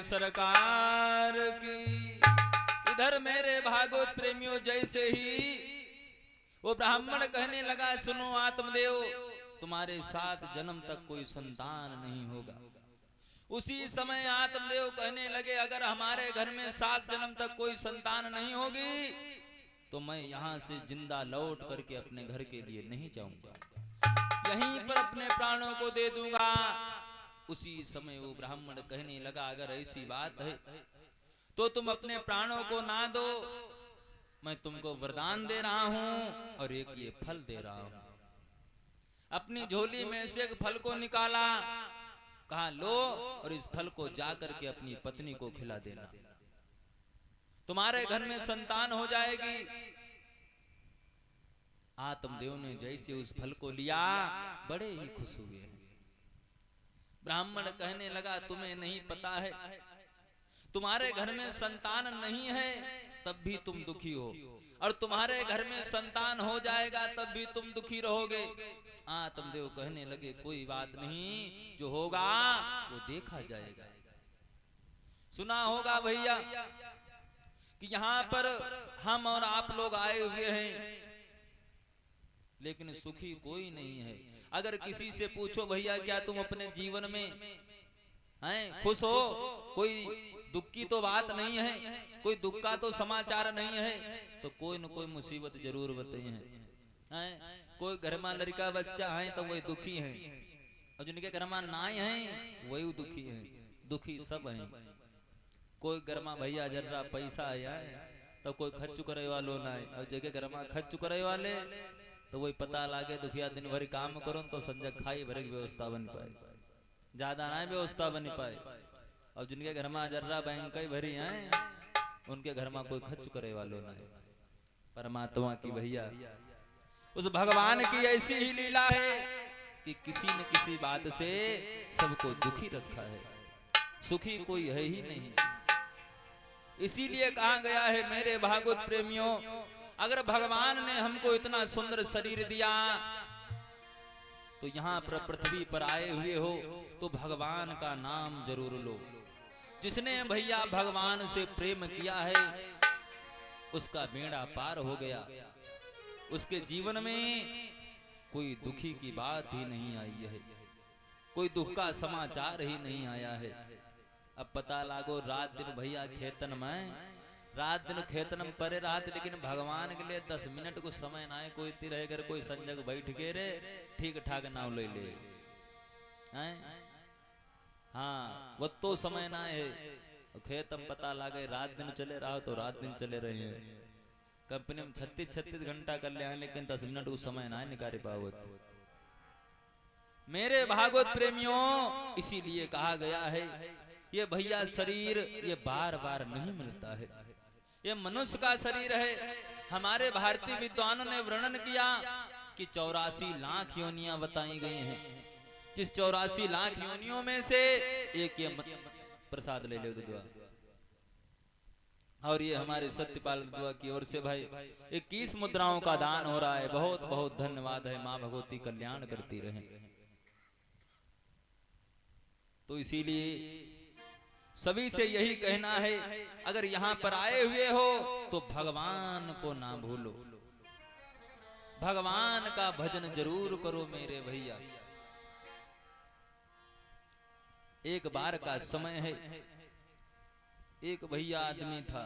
सरकार की। इधर मेरे भागवत प्रेमियों जैसे ही वो ब्राह्मण कहने लगा, सुनो आत्मदेव, तुम्हारे 7 जन्म तक कोई संतान नहीं होगा। उसी समय आत्मदेव कहने लगे, अगर हमारे घर में 7 जन्म तक कोई संतान नहीं होगी तो मैं यहाँ से जिंदा लौट करके अपने घर के लिए नहीं जाऊंगा, यहीं पर अपने प्राणों को दे दूंगा। उसी समय वो ब्राह्मण कहने लगा, अगर ऐसी बात है तो तुम अपने प्राणों को ना दो, मैं तुमको वरदान दे रहा हूं और एक ये फल दे रहा हूं। अपनी झोली में से एक फल को निकाला, कहा लो और इस फल को जाकर के अपनी पत्नी को खिला देना, तुम्हारे घर में संतान हो जाएगी। आत्मदेव ने जैसे उस फल को लिया बड़े ही खुश हुए। ब्राह्मण कहने लगा, तुम्हें नहीं पता है, तुम्हारे घर में संतान नहीं है तब भी तुम दुखी हो, और तुम्हारे घर में संतान हो जाएगा तब भी तुम दुखी रहोगे। आत्मदेव कहने लगे, कोई बात नहीं, जो होगा वो देखा जाएगा। सुना होगा भैया कि यहाँ पर हम और आप लोग आए हुए हैं, लेकिन सुखी कोई नहीं है। अगर किसी से पूछो, भैया क्या तुम अपने जीवन में हैं खुश हो, कोई दुख की तो बात नहीं है, कोई दुख का तो समाचार नहीं है, तो कोई न कोई मुसीबत जरूर बताई है। कोई घर में लड़का बच्चा है तो वही दुखी है, और जिनके घर में नाई है वही दुखी है। दुखी सब हैं। कोई घर में भैया जर्रा पैसा आया तो कोई खर्च करे वालों ना है, और जगह घर में खर्च करे वाले तो वही पता लागे दुखिया दिन भर काम करो तो संजय खाई भर की व्यवस्था बन पाए, ज्यादा ना व्यवस्था बन पाए। और जिनके घर में जर्रा बैंक भरी है उनके घर में कोई खर्च करे वालों ना है। परमात्मा की भैया उस भगवान की ऐसी ही लीला है कि किसी न किसी बात से सबको दुखी रखा है, सुखी कोई है ही नहीं। इसीलिए कहा गया है मेरे भागवत प्रेमियों, अगर भगवान ने हमको इतना सुंदर शरीर दिया तो यहाँ पर पृथ्वी पर आए हुए हो तो भगवान का नाम जरूर लो। जिसने भैया भगवान से प्रेम किया है उसका बेड़ा पार हो गया, उसके जीवन में कोई दुखी की बात ही नहीं आई है, कोई दुख का समाचार ही नहीं आया है। अब पता लागो रात दिन भैया खेतन में, रात दिन खेतन में परे रात, लेकिन भगवान के लिए 10 मिनट को समय ना है, कोई रह कर कोई संजग बैठ के रे ठीक ठाक नाव ले ले हैं। हाँ वो तो समय ना है, खेत में पता लागे रात दिन चले रहा तो रात दिन चले रहे हैं। कंपनी में 36 घंटा कर ले, लेकिन 10 मिनट को समय ना है निकाले पावत। मेरे भागवत प्रेमियों, इसीलिए कहा गया है ये भैया शरीर ये बार बार नहीं मिलता है, ये मनुष्य का शरीर है। हमारे भारतीय विद्वानों ने वर्णन किया कि 84 लाख योनियां बताई गई हैं। जिस 84 लाख योनियों में से एक ये प्रसाद ले ले दुआ। और ये हमारे सत्यपाल दुआ की ओर से भाई 21 मुद्राओं का दान हो रहा है। बहुत बहुत धन्यवाद है। मां भगवती कल्याण करती रहे। तो इसीलिए सभी से यही कहना है, अगर यहाँ पर आए हुए हो तो भगवान को ना भूलो, भगवान का भजन जरूर करो मेरे भैया। एक बार का समय है, एक भैया आदमी था,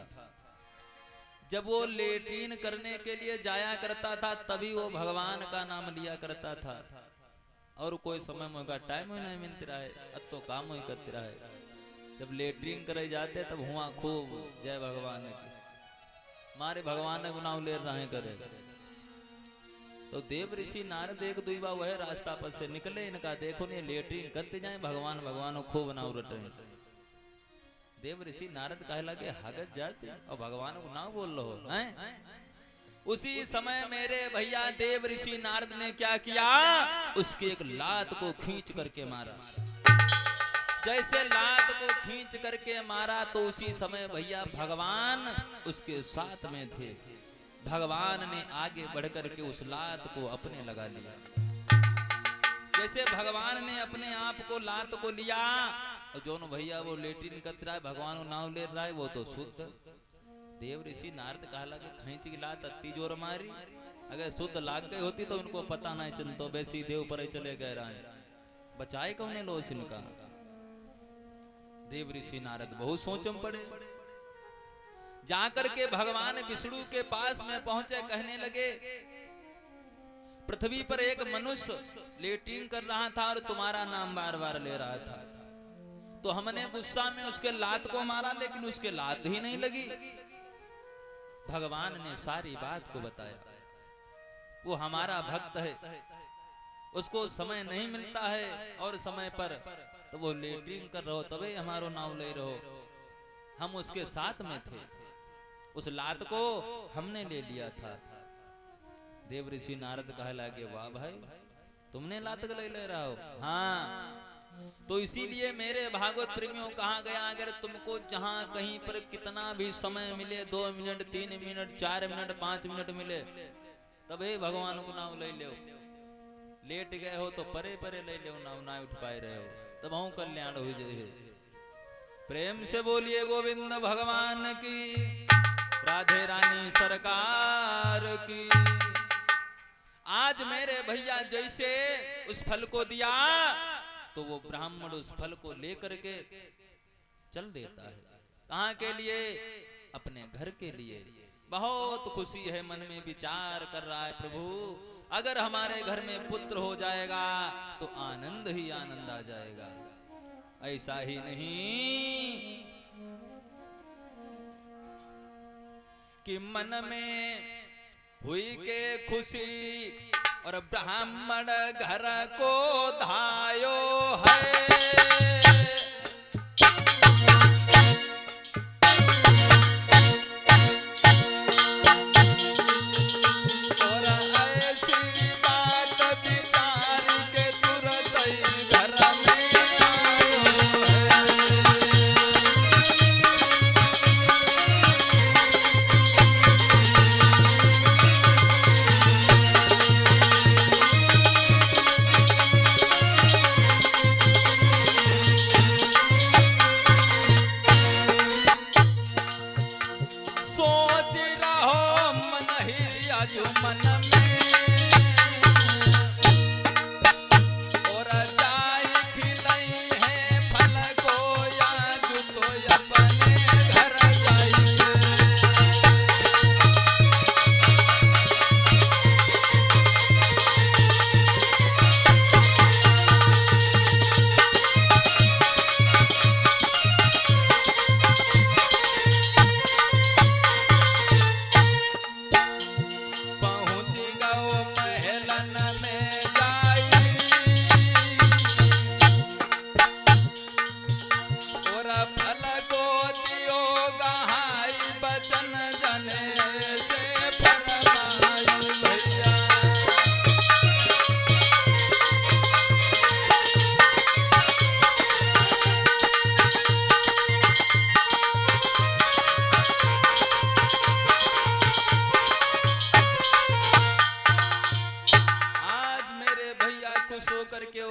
जब वो लेटीन करने के लिए जाया करता था तभी वो भगवान का नाम लिया करता था। और कोई समय में टाइम ही नहीं मिलता रहा है, अब तो काम ही करते रहा है। जब लेटरिन करे जाते तब हुआ खूब जय भगवान की, मारे भगवान ने गुनाह ले रहे करे। तो देव ऋषि नारद एक दुईबा वह रास्ता पर से निकले, इनका देखो नहीं लेटरिन करते जाए भगवान भगवान खूब नाव रटे। देव ऋषि नारद कहे लगे हगत जाते और भगवान को ना बोल लो हैं। उसी समय मेरे भैया देव ऋषि नारद ने क्या किया, उसके एक लात को खींच करके मारा। जैसे लात को खींच करके मारा तो उसी समय भैया भगवान उसके साथ में थे। भगवान ने आगे बढ़ करके उस लात को अपने लगा लिया। जैसे भगवान ने अपने आप को लात को लिया, और जो भैया वो लेटिन कर रहा है भगवान को नाव ले रहा है वो तो शुद्ध। देव ऋषि नारद कहा लगे खींच की लात अति जोर मारी, अगर शुद्ध लाग गई होती तो उनको पता नहीं चलता, वैसी देव पर चले गए रहे, बचाए कौन लो इनका। देव ऋषि नारद बहुत सोच में पड़े, जाकर के भगवान विष्णु के पास में पहुंचे, कहने लगे पृथ्वी पर एक मनुष्य लेटिंग कर रहा था और तुम्हारा नाम बार बार ले रहा था, तो हमने गुस्सा में उसके लात को मारा, लेकिन उसके लात ही नहीं लगी। भगवान ने सारी बात को बताया। वो हमारा भक्त है, उसको समय नहीं मिलता है और समय पर तो वो लेटरिन कर रहो तबे हमारो नाव ले रहो। हम उसके साथ में थे, उस लात को हमने ले लिया था। देव ऋषि नारद कहे लगे वाह भाई तुमने लात ले ले रहा हो। हाँ तो इसीलिए मेरे भागवत प्रेमियों कहा गया, अगर तुमको जहां कहीं पर कितना भी समय मिले, 2 मिनट 3 मिनट 4 मिनट 5 मिनट मिले, तबे भगवान को नाम ले लो। लेट गए हो तो परे परे ले लो, नाम ना उठ पाए रहे हो, तब हम कल्याण हो जाए। प्रेम से बोलिए गोविंद भगवान की, राधे रानी सरकार की। आज मेरे भैया जैसे उस फल को दिया तो वो ब्राह्मण उस फल को लेकर के चल देता है। कहाँ के लिए? अपने घर के लिए। बहुत खुशी है, मन में विचार कर रहा है प्रभु अगर हमारे घर में पुत्र हो जाएगा तो आनंद ही आनंद आ जाएगा। ऐसा ही नहीं कि मन में हुई के खुशी और ब्राह्मण घर को धायो है। आजू मन में और जाई खिलाई है फल को आजू तो अपने घर जाई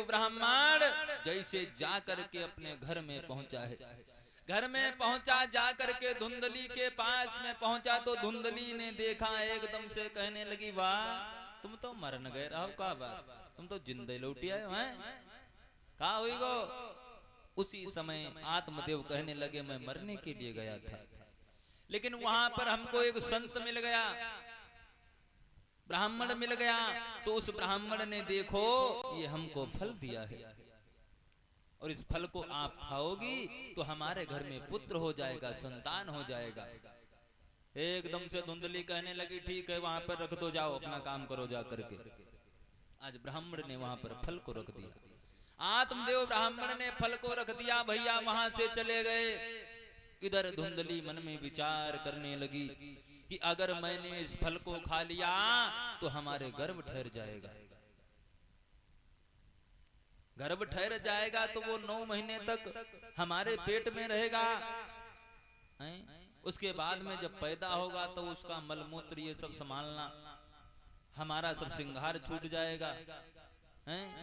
ब्राह्मण जैसे जा करके अपने घर में पहुंचा है। घर में पहुंचा, जा करके धुंधली के पास में पहुंचा तो धुंधली ने देखा, एकदम से कहने लगी, वाह तुम तो मर न गए रहो, का बात, तुम तो जिंदे लौटी आए हैं, कहा हुई गो। उसी समय आत्मदेव कहने लगे, मैं मरने के लिए गया था, लेकिन वहां पर हमको एक संत मिल गया, ब्राह्मण मिल गया। तो उस ब्राह्मण ने देखो ये हमको फल दिया है और इस फल को आप खाओगी तो हमारे घर में पुत्र हो जाएगा, संतान हो जाएगा। एकदम से धुंधली कहने लगी, ठीक है वहां पर रख दो, जाओ अपना काम करो जा करके। आज ब्राह्मण ने वहां पर फल को रख दिया। आत्मदेव ब्राह्मण ने फल को रख दिया, भैया वहां से चले गए। इधर धुंधली मन में विचार करने लगी कि अगर मैंने इस फल को खा लिया तो हमारे गर्भ ठहर जाएगा, गर्भ ठहर जाएगा तो वो 9 महीने तक हमारे पेट में रहेगा। उसके बाद में जब पैदा होगा तो उसका मलमूत्र ये सब संभालना, हमारा सब श्रृंगार छूट जाएगा।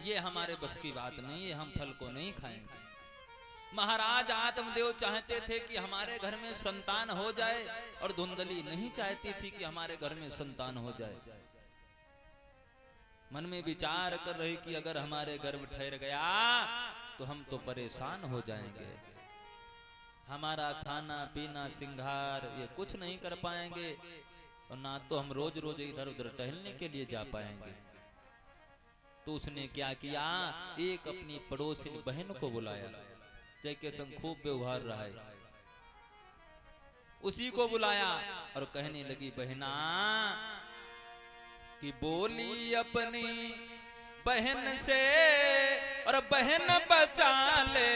ये हमारे बस की बात नहीं है, हम फल को नहीं खाएंगे। महाराज आत्मदेव चाहते थे कि हमारे घर में संतान हो जाए और धुंधली नहीं चाहती थी कि हमारे घर में संतान हो जाए। मन में विचार कर रही कि अगर हमारे गर्भ ठहर गया तो हम तो परेशान हो जाएंगे, हमारा खाना पीना श्रृंगार ये कुछ नहीं कर पाएंगे और ना तो हम रोज रोज इधर उधर टहलने के लिए जा पाएंगे। तो उसने क्या किया, एक अपनी पड़ोसी बहन को बुलाया, जय के संग खूब व्यवहार रहा है, उसी को बुलाया और कहने लगी, बहना कि बोली अपनी बहन से और बहन बचा ले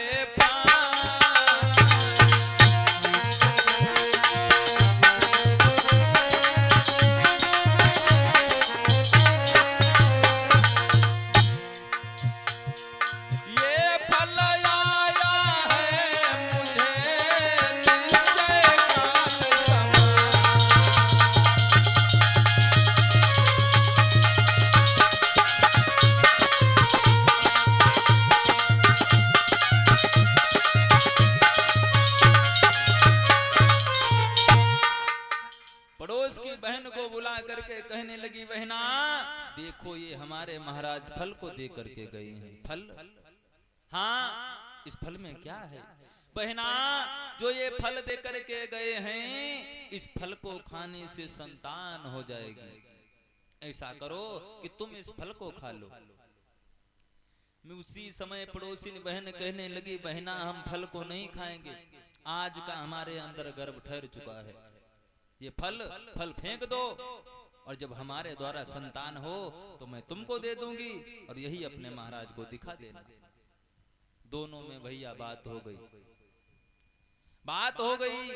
कहने लगी, बहना देखो ये हमारे महाराज फल को दे करके गए हैं। फल? हाँ, इस फल में क्या है? बहना जो ये फल दे करके गए हैं, इस फल को खाने से संतान हो जाएगी। ऐसा करो कि तुम इस फल को खा लो। मैं उसी समय पड़ोसी बहन कहने लगी, बहना हम फल को नहीं खाएंगे, आज का हमारे अंदर गर्भ ठहर चुका है, ये फल फेंक दो और जब हमारे द्वारा संतान हो तो मैं तुमको दे दूंगी और यही अपने महाराज को दिखा देना। दोनों में भैया बात हो गई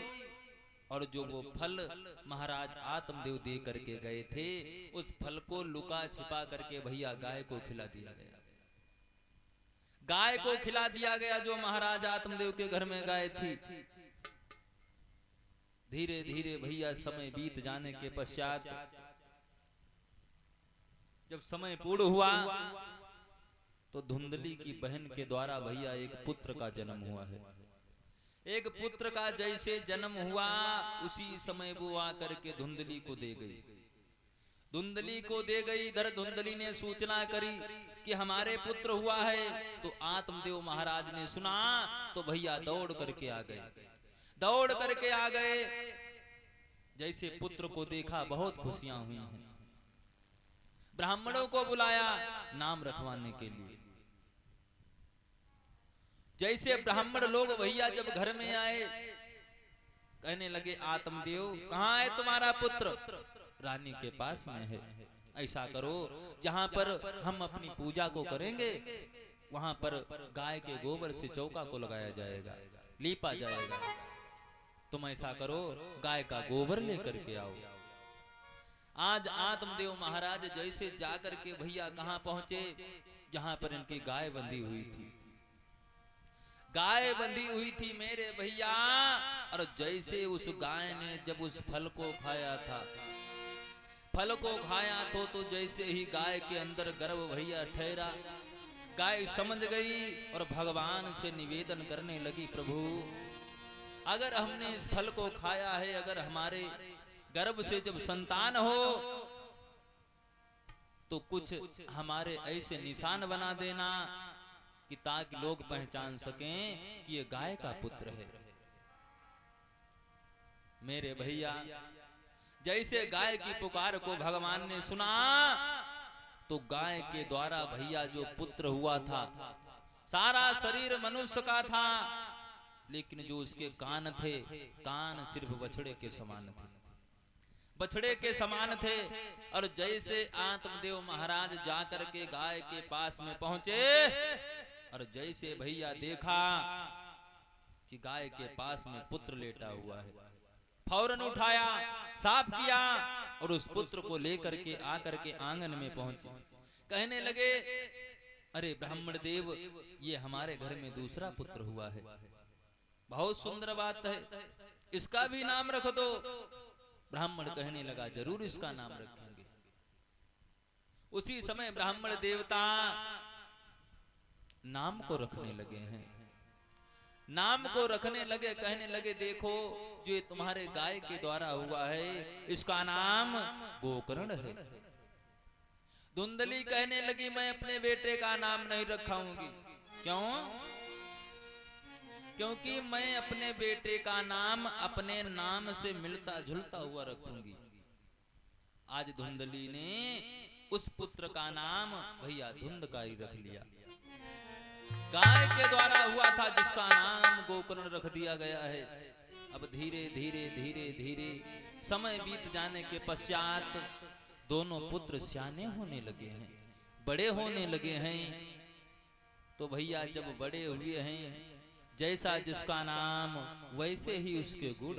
और जो वो फल महाराज आत्मदेव दे करके गए थे, उस फल को लुका छिपा करके भैया गाय को खिला दिया गया। गाय को खिला दिया गया जो महाराज आत्मदेव के घर में गाय थी। धीरे धीरे भैया समय बीत जाने के पश्चात जब समय पूर्ण हुआ तो धुंधली की बहन के द्वारा भैया एक पुत्र का जन्म हुआ है। एक पुत्र का जैसे जन्म हुआ उसी समय वो आकर के धुंधली को दे गई धुंधली को दे गई। इधर धुंधली ने सूचना करी कि हमारे पुत्र हुआ है। तो आत्मदेव महाराज ने सुना तो भैया दौड़ करके आ गए, दौड़ करके आ गए। जैसे पुत्र को देखा बहुत खुशियां हुई हैं। ब्राह्मणों को बुलाया नाम रखवाने के लिए। जैसे ब्राह्मण लोग भैया जब घर में आए, कहने लगे आत्मदेव कहाँ है तुम्हारा पुत्र? रानी के पास में है। ऐसा करो, जहां पर हम अपनी पूजा को करेंगे वहां पर गाय के गोबर से चौका को लगाया जाएगा, लीपा जाएगा। तुम ऐसा करो, गाय का गोबर लेकर के आओ। आज आत्मदेव महाराज जैसे जाकर के भैया कहां पहुंचे? जहां पर इनकी गाय बंधी हुई थी। गाय बंधी हुई थी मेरे भैया। और जैसे उस गाय ने जब उस फल को खाया था, फल को खाया तो जैसे ही गाय के अंदर गर्भ भैया ठहरा, गाय समझ गई और भगवान से निवेदन करने लगी, प्रभु अगर हमने इस फल को खाया है, अगर हमारे गर्भ से जब संतान हो तो कुछ हमारे ऐसे निशान बना देना कि ताकि लोग पहचान सकें कि ये गाय का पुत्र है। मेरे भैया जैसे गाय की पुकार को भगवान ने सुना तो गाय के द्वारा भैया जो पुत्र हुआ था, सारा शरीर मनुष्य का था, लेकिन जो उसके कान थे, कान सिर्फ बछड़े के समान थे, बछड़े के समान थे। और जैसे आत्मदेव महाराज जाकर के गाय के पास में पहुंचे और जैसे भैया देखा कि गाय के पास में पुत्र लेटा हुआ है, फौरन उठाया, साफ किया और उस पुत्र को लेकर के आकर के आंगन में पहुंचे। कहने लगे, अरे ब्राह्मण देव, ये हमारे घर में दूसरा पुत्र हुआ है, बहुत सुंदर बात है, इसका भी नाम रख दो। ब्राह्मण कहने लगा, जरूर इसका नाम रखेंगे। उसी समय ब्राह्मण देवता नाम को रखने लगे हैं, नाम को रखने लगे। कहने लगे, देखो जो ये तुम्हारे गाय के द्वारा हुआ है, इसका नाम गोकर्ण है। धुंधली कहने लगी, मैं अपने बेटे का नाम नहीं रखाऊंगी। क्यों? क्योंकि मैं अपने बेटे का नाम अपने नाम से मिलता जुलता हुआ रखूंगी। आज धुंधली ने उस पुत्र का नाम भैया धुंधकारी रख लिया। गाय के द्वारा हुआ था जिसका नाम गोकर्ण रख दिया गया है। अब धीरे धीरे धीरे धीरे समय बीत जाने के पश्चात दोनों पुत्र सियाने होने लगे हैं, बड़े होने लगे हैं। तो भैया जब बड़े हुए हैं, जैसा जिसका नाम वैसे ही उसके गुण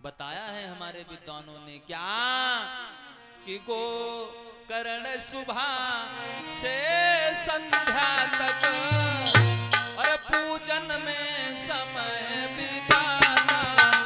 बताया है हमारे विद्वानों ने। क्या कि गोकर्ण सुबह से संध्या तक और पूजन में समय बिताना था।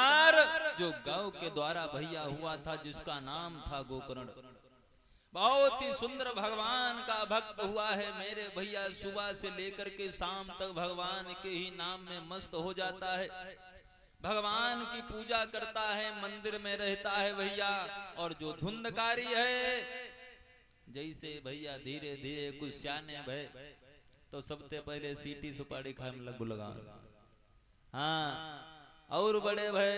चमत्कार जो गौ के द्वारा भैया हुआ था, जिसका नाम था गोकर्ण। बहुत ही सुंदर भगवान का भक्त हुआ है मेरे भैया, सुबह से लेकर के शाम तक भगवान के ही नाम में मस्त हो जाता है, भगवान की पूजा करता है, मंदिर में रहता है भैया। और जो धुंधकारी है, जैसे भैया धीरे धीरे कुछ सियाने भय तो सबसे पहले सीटी सुपारी खाए में लगू लगा, हाँ, और बड़े भय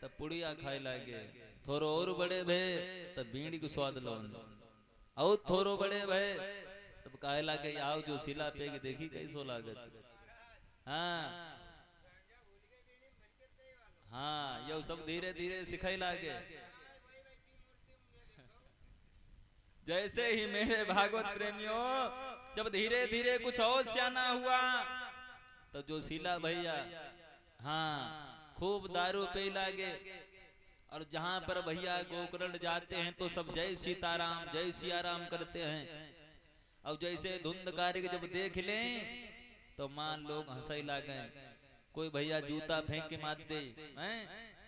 तब पुड़िया खाए लागे, थोरो और बड़े भय तब बीड़ी को स्वाद लो, और थोरो बड़े भय तब कहे लागे आओ जो सिला पे देखी कैसो लागत, हाँ हाँ, ये सब धीरे धीरे सिखाई लागे। जैसे ही मेरे भागवत प्रेमियों जब धीरे धीरे कुछ और सियाना हुआ, तो जो सीला भैया हाँ खूब दारू पे लागे, और जहां पर भैया गोकर्ण जाते हैं तो सब जय सीताराम जय सियाराम करते हैं। अब जैसे धुंधकारी जब देख लें तो मान लोग हंसाई लागे, कोई भैया जूता फेंक के मार दे,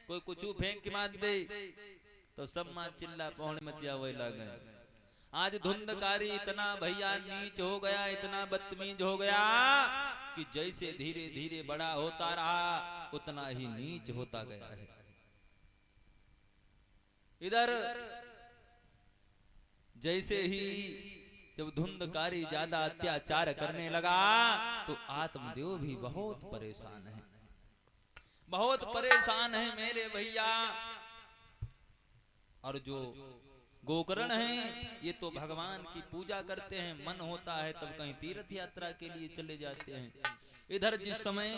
कोई कुछ फेंक के मार दे, तो सब मां चिल्ला पौड़ मचिया वही लागे। आज धुंधकारी इतना भैया नीच हो गया, इतना बदतमीज हो गया कि जैसे धीरे धीरे बड़ा होता रहा उतना ही नीच होता गया है। इधर जैसे ही जब धुंधकारी ज्यादा अत्याचार करने लगा तो आत्मदेव भी बहुत परेशान है, बहुत परेशान है मेरे भैया। और जो गोकर्ण हैं ये तो भगवान की पूजा करते हैं, मन होता है तब कहीं तीर्थ यात्रा के लिए चले जाते हैं। इधर जिस समय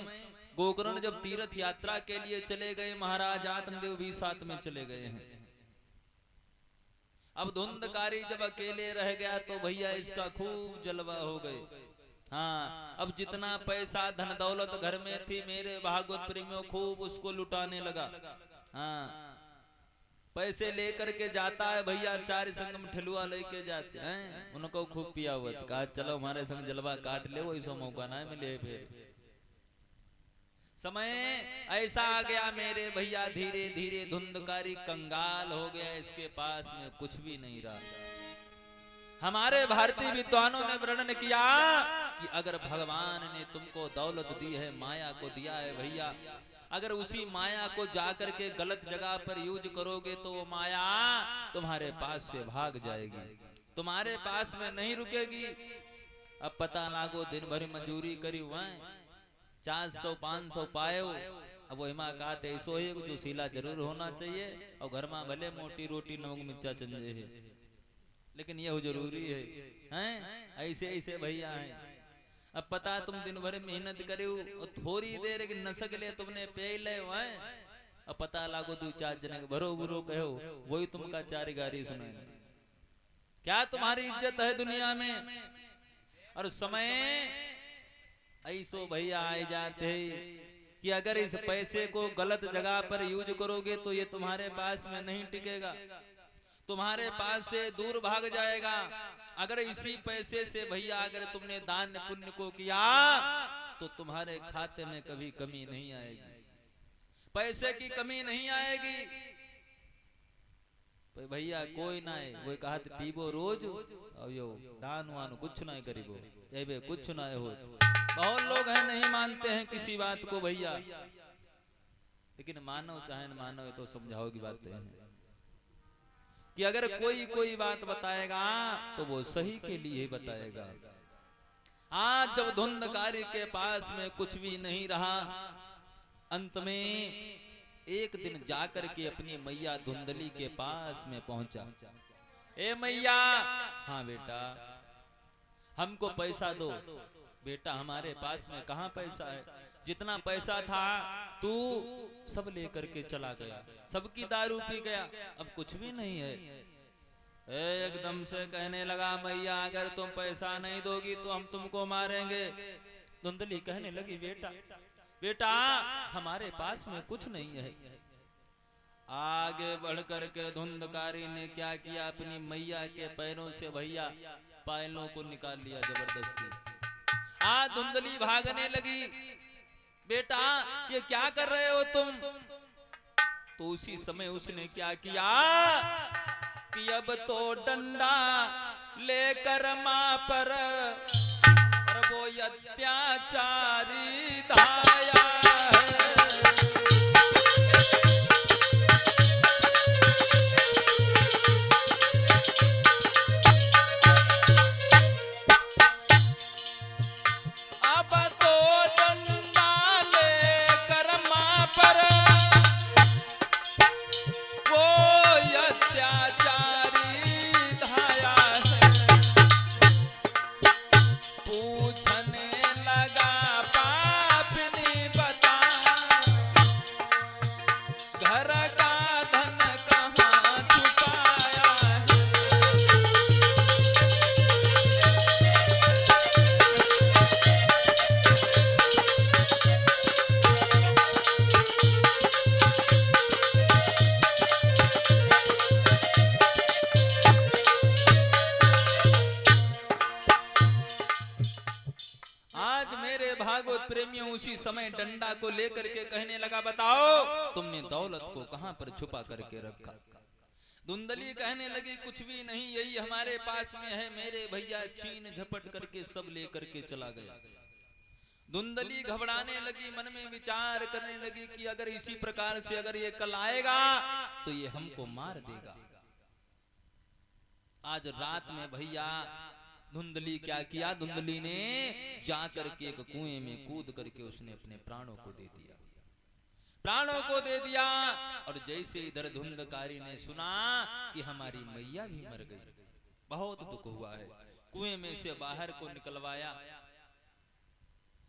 गोकर्ण जब तीर्थ यात्रा के लिए चले गए, महाराज आत्मदेव भी साथ में चले गए हैं। अब धुंधकारी जब अकेले रह गया तो भैया इसका खूब जलवा हो गए। हाँ, अब जितना पैसा धन दौलत घर में थी मेरे भागवत प्रेमियों खूब उसको लुटाने लगा। हाँ, पैसे लेकर के जाता है भैया, चार संग में ठेलुआ लेके जाते हैं, उनको खूब पिया हुआ, कहा चलो हमारे संग जलवा काट ले, वही सो मौका ना मिले। फिर समय ऐसा आ गया मेरे भैया, धीरे धीरे धुंधकारी कंगाल हो गया, इसके पास में कुछ भी नहीं रहा। हमारे भारतीय विद्वानों ने वर्णन किया कि अगर भगवान ने तुमको दौलत दी है, माया को दिया है भैया, अगर उसी माया को जाकर के गलत जगह पर यूज करोगे तो वो माया तुम्हारे पास से भाग जाएगी, तुम्हारे पास में नहीं रुकेगी। अब पता लागो दिन भर मजदूरी करी हुआ 400-500 पायो, अब वो हिमा कहते ऐसो है जो सीला जरूर होना चाहिए, और घर में भले मोटी रोटी नमक मिर्चा चंजे है, लेकिन यह जरूरी है, हैं? ऐसे ऐसे भैया हैं। अब पता तुम दिन भर मेहनत करे और थोड़ी देर की नसक ले तुमने पे ले, अब पता लागो 2-4 जने भरो बुरो कहो, वही तुमका 4 गारी सुनाए। क्या तुम्हारी इज्जत है दुनिया में? और समय ऐसो भैया आए जाते कि अगर इस पैसे को गलत जगह पर यूज करोगे तो ये तुम्हारे पास में नहीं टिकेगा, तुम्हारे पास से दूर भाग जाएगा। अगर इसी पैसे से भैया अगर तुमने दान पुण्य को किया तो तुम्हारे खाते में कभी कमी नहीं आएगी, पैसे की कमी नहीं आएगी। तो भैया कोई ना है, वो कहा पीबो रोज और यो दान वान कुछ ना करीबो, ये कुछ ना हो। बहुत लोग हैं नहीं मानते हैं किसी बात को भैया, लेकिन मानो चाहे न मानो तो समझाओ की बात है कि अगर कोई बात बताएगा तो वो सही के लिए बताएगा। आज जब धुंधकारी के पास में कुछ भी नहीं रहा, अंत में एक दिन जाकर के अपनी मैया धुंधली के पास में पहुंचा। ए मैया, हाँ बेटा हमको पैसा दो। बेटा हमारे पास में कहाँ पैसा है, जितना पैसा था तू सब लेकर के चला गया, सबकी दारू पी गया, अब कुछ भी नहीं है। एकदम से कहने लगा मैया अगर तुम पैसा नहीं दोगी तो हम तुमको मारेंगे। धुंधली कहने लगी बेटा बेटा हमारे पास में कुछ नहीं है। आगे बढ़ करके धुंधकारी ने क्या किया, अपनी मैया के पैरों से भैया पायलों को निकाल लिया जबरदस्ती। आज धुंधली भागने लगी, बेटा ये क्या कर रहे हो तुम? तो उसी समय उसने क्या किया कि अब तो डंडा लेकर मां पर और वो अत्याचारी धाया है। अब तो डंडा लेकर मां पर वो अत्याचारी धाया है। पूछने लगा पापनी बता घर का धन कहाँ छुपाया है। आज मेरे भागवत प्रेमियों उसी समय डंडा को लेकर के कहने लगा बताओ तुमने दौलत को कहां पर छुपा करके रखा। धुंधली कहने लगी कुछ भी नहीं, यही हमारे पास में है, मेरे भैया छीन झपट करके सब लेकर के चला गया। धुंधली घबराने लगी, मन में विचार करने लगी कि अगर इसी प्रकार से अगर ये कल आएगा तो ये हमको मार देगा। आज रात में भैया धुंधली क्या किया, धुंधली ने जाकर के एक कुएं में कूद करके उसने अपने प्राणों को दे दिया, प्राणों को दे दिया। और जैसे इधर धुंधकारी ने सुना कि हमारी मैया भी मर गई, बहुत दुख हुआ है। कुएं में से बाहर को निकलवाया,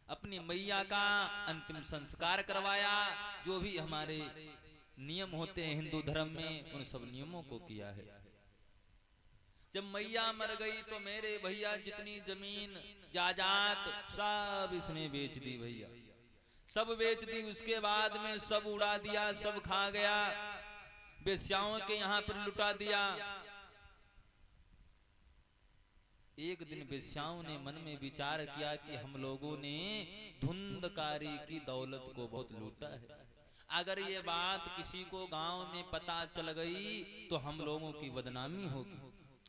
अपनी मैया का अंतिम संस्कार करवाया, जो भी हमारे नियम होते हैं हिंदू धर्म में उन सब नियमों को किया है। जब मैया मर गई तो मेरे भैया जितनी जमीन जायदाद सब इसने बेच दी, भैया सब बेच दी। उसके बाद में सब उड़ा दिया, सब खा गया, वेश्याओं के यहाँ पर लुटा दिया। एक दिन वेश्याओं ने मन में विचार किया कि हम लोगों ने धुंधकारी की दौलत को बहुत लूटा है, अगर ये बात किसी को गांव में पता चल गई तो हम लोगों की बदनामी होगी।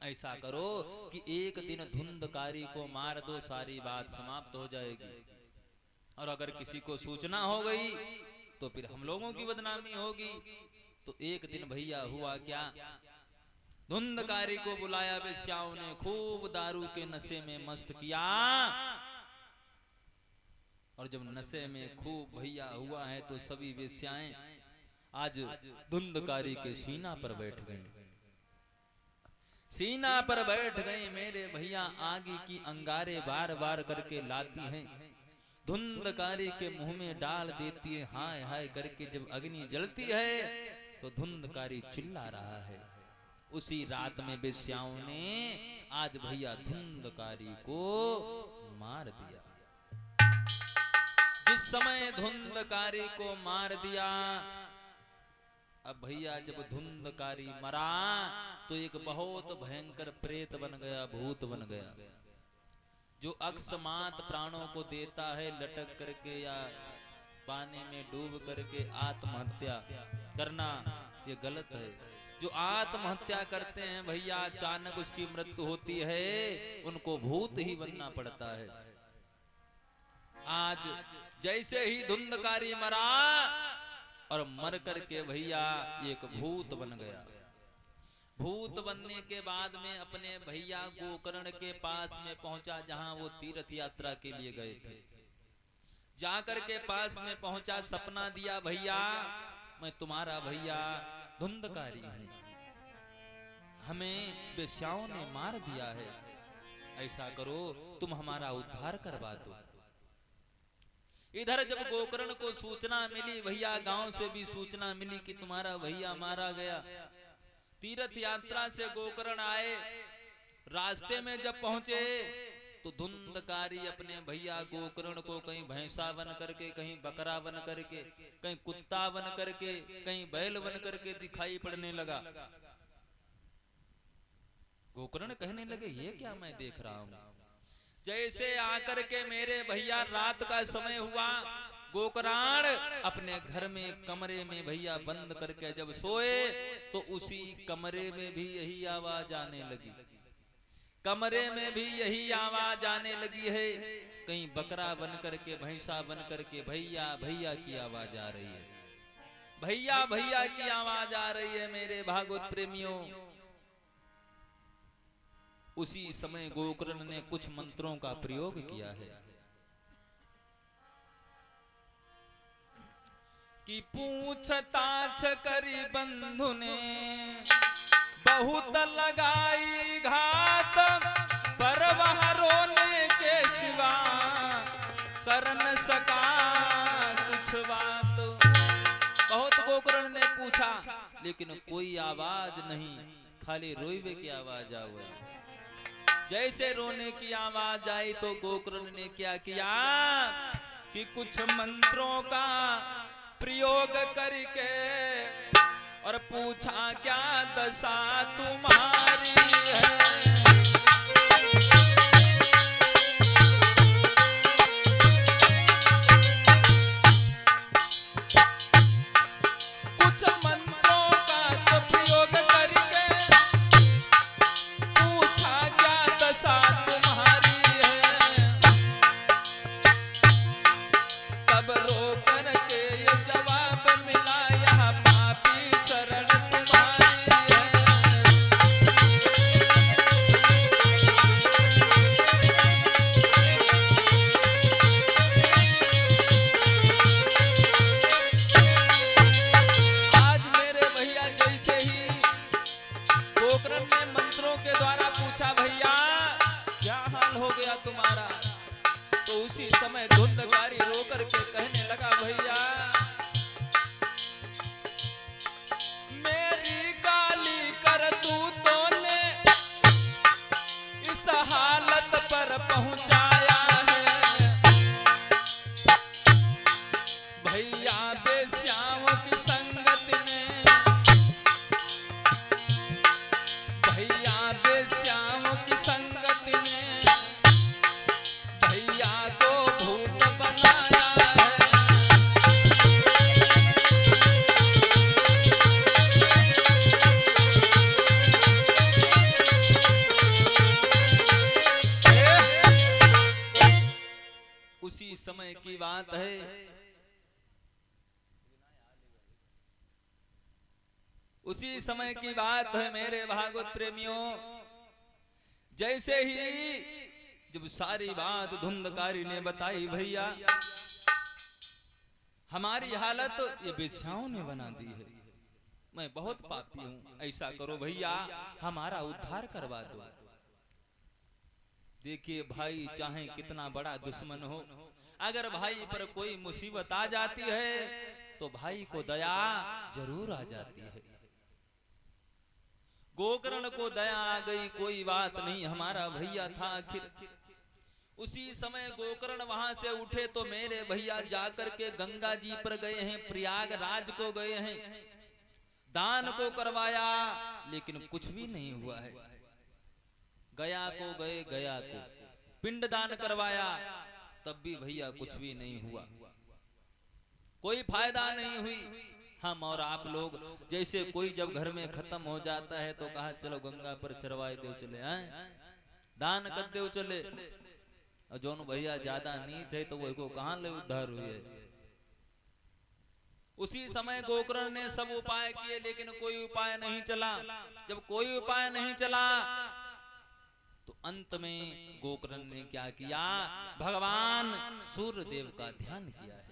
ऐसा करो कि एक दिन धुंधकारी को मार दो, सारी बात समाप्त हो जाएगी। और अगर किसी को सूचना हो गई तो फिर हम लोगों की बदनामी होगी। तो एक दिन भैया हुआ क्या, धुंधकारी को बुलाया वेश्याओं ने, खूब दारू के नशे में मस्त किया। और जब नशे में खूब भैया हुआ है तो सभी वेश्याएं आज धुंधकारी के सीना पर बैठ गई, सीना पर बैठ गई। मेरे भैया आगे की अंगारे बार बार करके लाती हैं, धुंधकारी के मुंह में डाल देती है, हाय हाय करके। जब अग्नि जलती है तो धुंधकारी चिल्ला रहा है। उसी रात में वेश्याओं ने आज भैया धुंधकारी को मार दिया। जिस समय धुंधकारी को मार दिया, अब भैया जब धुंधकारी मरा तो एक बहुत भयंकर प्रेत बन गया, भूत बन गया, जो अकस्मात प्राणों को देता है, लटक करके या पानी में डूब करके आत्महत्या करना ये गलत है। जो आत्महत्या करते हैं भैया अचानक उसकी मृत्यु होती है, उनको भूत ही बनना पड़ता है। आज जैसे ही धुंधकारी मरा और मर करके भैया एक भूत बन गया। भूत बनने के बाद में अपने भैया गोकर्ण के पास में पहुंचा, जहां वो तीर्थ यात्रा के लिए गए थे। जाकर के पास में पहुंचा, सपना दिया, भैया मैं तुम्हारा भैया धुंधकारी हूं, हमें वेश्याओं ने मार दिया है, ऐसा करो तुम हमारा उद्धार करवा दो। इधर जब गोकर्ण को सूचना मिली, भैया गांव से भी सूचना मिली कि तुम्हारा भैया मारा गया। तीर्थ यात्रा से गोकर्ण आए, रास्ते में जब पहुंचे तो धुंधकारी अपने भैया गोकर्ण को कहीं भैंसा बन करके, कहीं बकरा बन करके, कहीं कुत्ता बन करके, कहीं बैल बन करके दिखाई पड़ने लगा। गोकर्ण कहने लगे ये क्या मैं देख रहा हूं। जैसे आकर के मेरे भैया रात का समय हुआ, गोकराण अपने घर में कमरे में भैया बंद करके जब सोए तो उसी कमरे में भी यही आवाज आने लगी। कमरे में भी यही आवाज आने लगी है। कहीं बकरा बन करके, भैंसा बन करके भैया भैया की आवाज आ रही है, भैया भैया की आवाज आ रही है मेरे भागवत प्रेमियों। उसी समय गोकर्ण ने कुछ मंत्रों का प्रयोग किया है कि पूछताछ करी बंधु ने बहुत लगाई घात, पर वह रोने के सिवा कर न सका कुछ बात। बहुत गोकर्ण ने पूछा लेकिन कोई आवाज नहीं, खाली रोइबे की आवाज आई। जैसे रोने की आवाज आई तो गोकर्ण ने क्या किया कि कुछ मंत्रों का प्रयोग करके और पूछा क्या दशा तुम्हारी है। कुछ मंत्रों का तो प्रयोग करके पूछा क्या दशा तुम्हारी है। तब रो करके ये जवाब मिला, यह पापी शरण तुम्हारी है। आज मेरे भैया जैसे ही गोकर्ण ने मंत्रों के द्वारा पूछा भैया क्या हाल हो गया तुम्हारा, तो उसी समय धुंधकारी रो करके कहने लगा भैया मेरी गाली कर दूतों ने इस हालत पर पहुंचाया है। भैया बेश्याओं की संगत में, भैया बेश्याओं की संगत में भैया को भूत बनाया है। उसी समय की बात है, उसी समय की बात है मेरे भागवत प्रेमियों। जैसे ही जब सारी बात धुंधकारी ने बताई भैया हमारी हालत ये बेश्याओं ने बना दी है, मैं बहुत पापी हूं, ऐसा करो भैया हमारा उद्धार करवा दो। देखिए भाई चाहे कितना बड़ा दुश्मन हो, अगर भाई पर कोई मुसीबत आ जाती है तो भाई को दया जरूर आ जाती है। गोकर्ण को दया आ गई, कोई बात नहीं, हमारा भैया था आखिर। उसी समय गोकर्ण वहां से उठे तो मेरे भैया जाकर के गंगा जी पर गए हैं, प्रयागराज को गए हैं, दान को करवाया लेकिन कुछ भी नहीं हुआ है। गया को गए, गया को पिंड दान करवाया तब भी भैया कुछ भी नहीं हुआ, कोई फायदा नहीं हुई। हम और आप लोग जैसे कोई जब घर में खत्म हो जाता है तो कहा चलो गंगा पर चरवाए देव चले हैं, दान कर देव चले, और जोन भैया ज्यादा नहीं थे तो वो को कहां ले उद्धार हुए। उसी समय गोकर्ण ने सब उपाय किए लेकिन कोई उपाय नहीं चला। जब कोई उपाय नहीं चला तो अंत में गोकर्ण ने क्या किया, भगवान सूर्य देव का ध्यान किया है।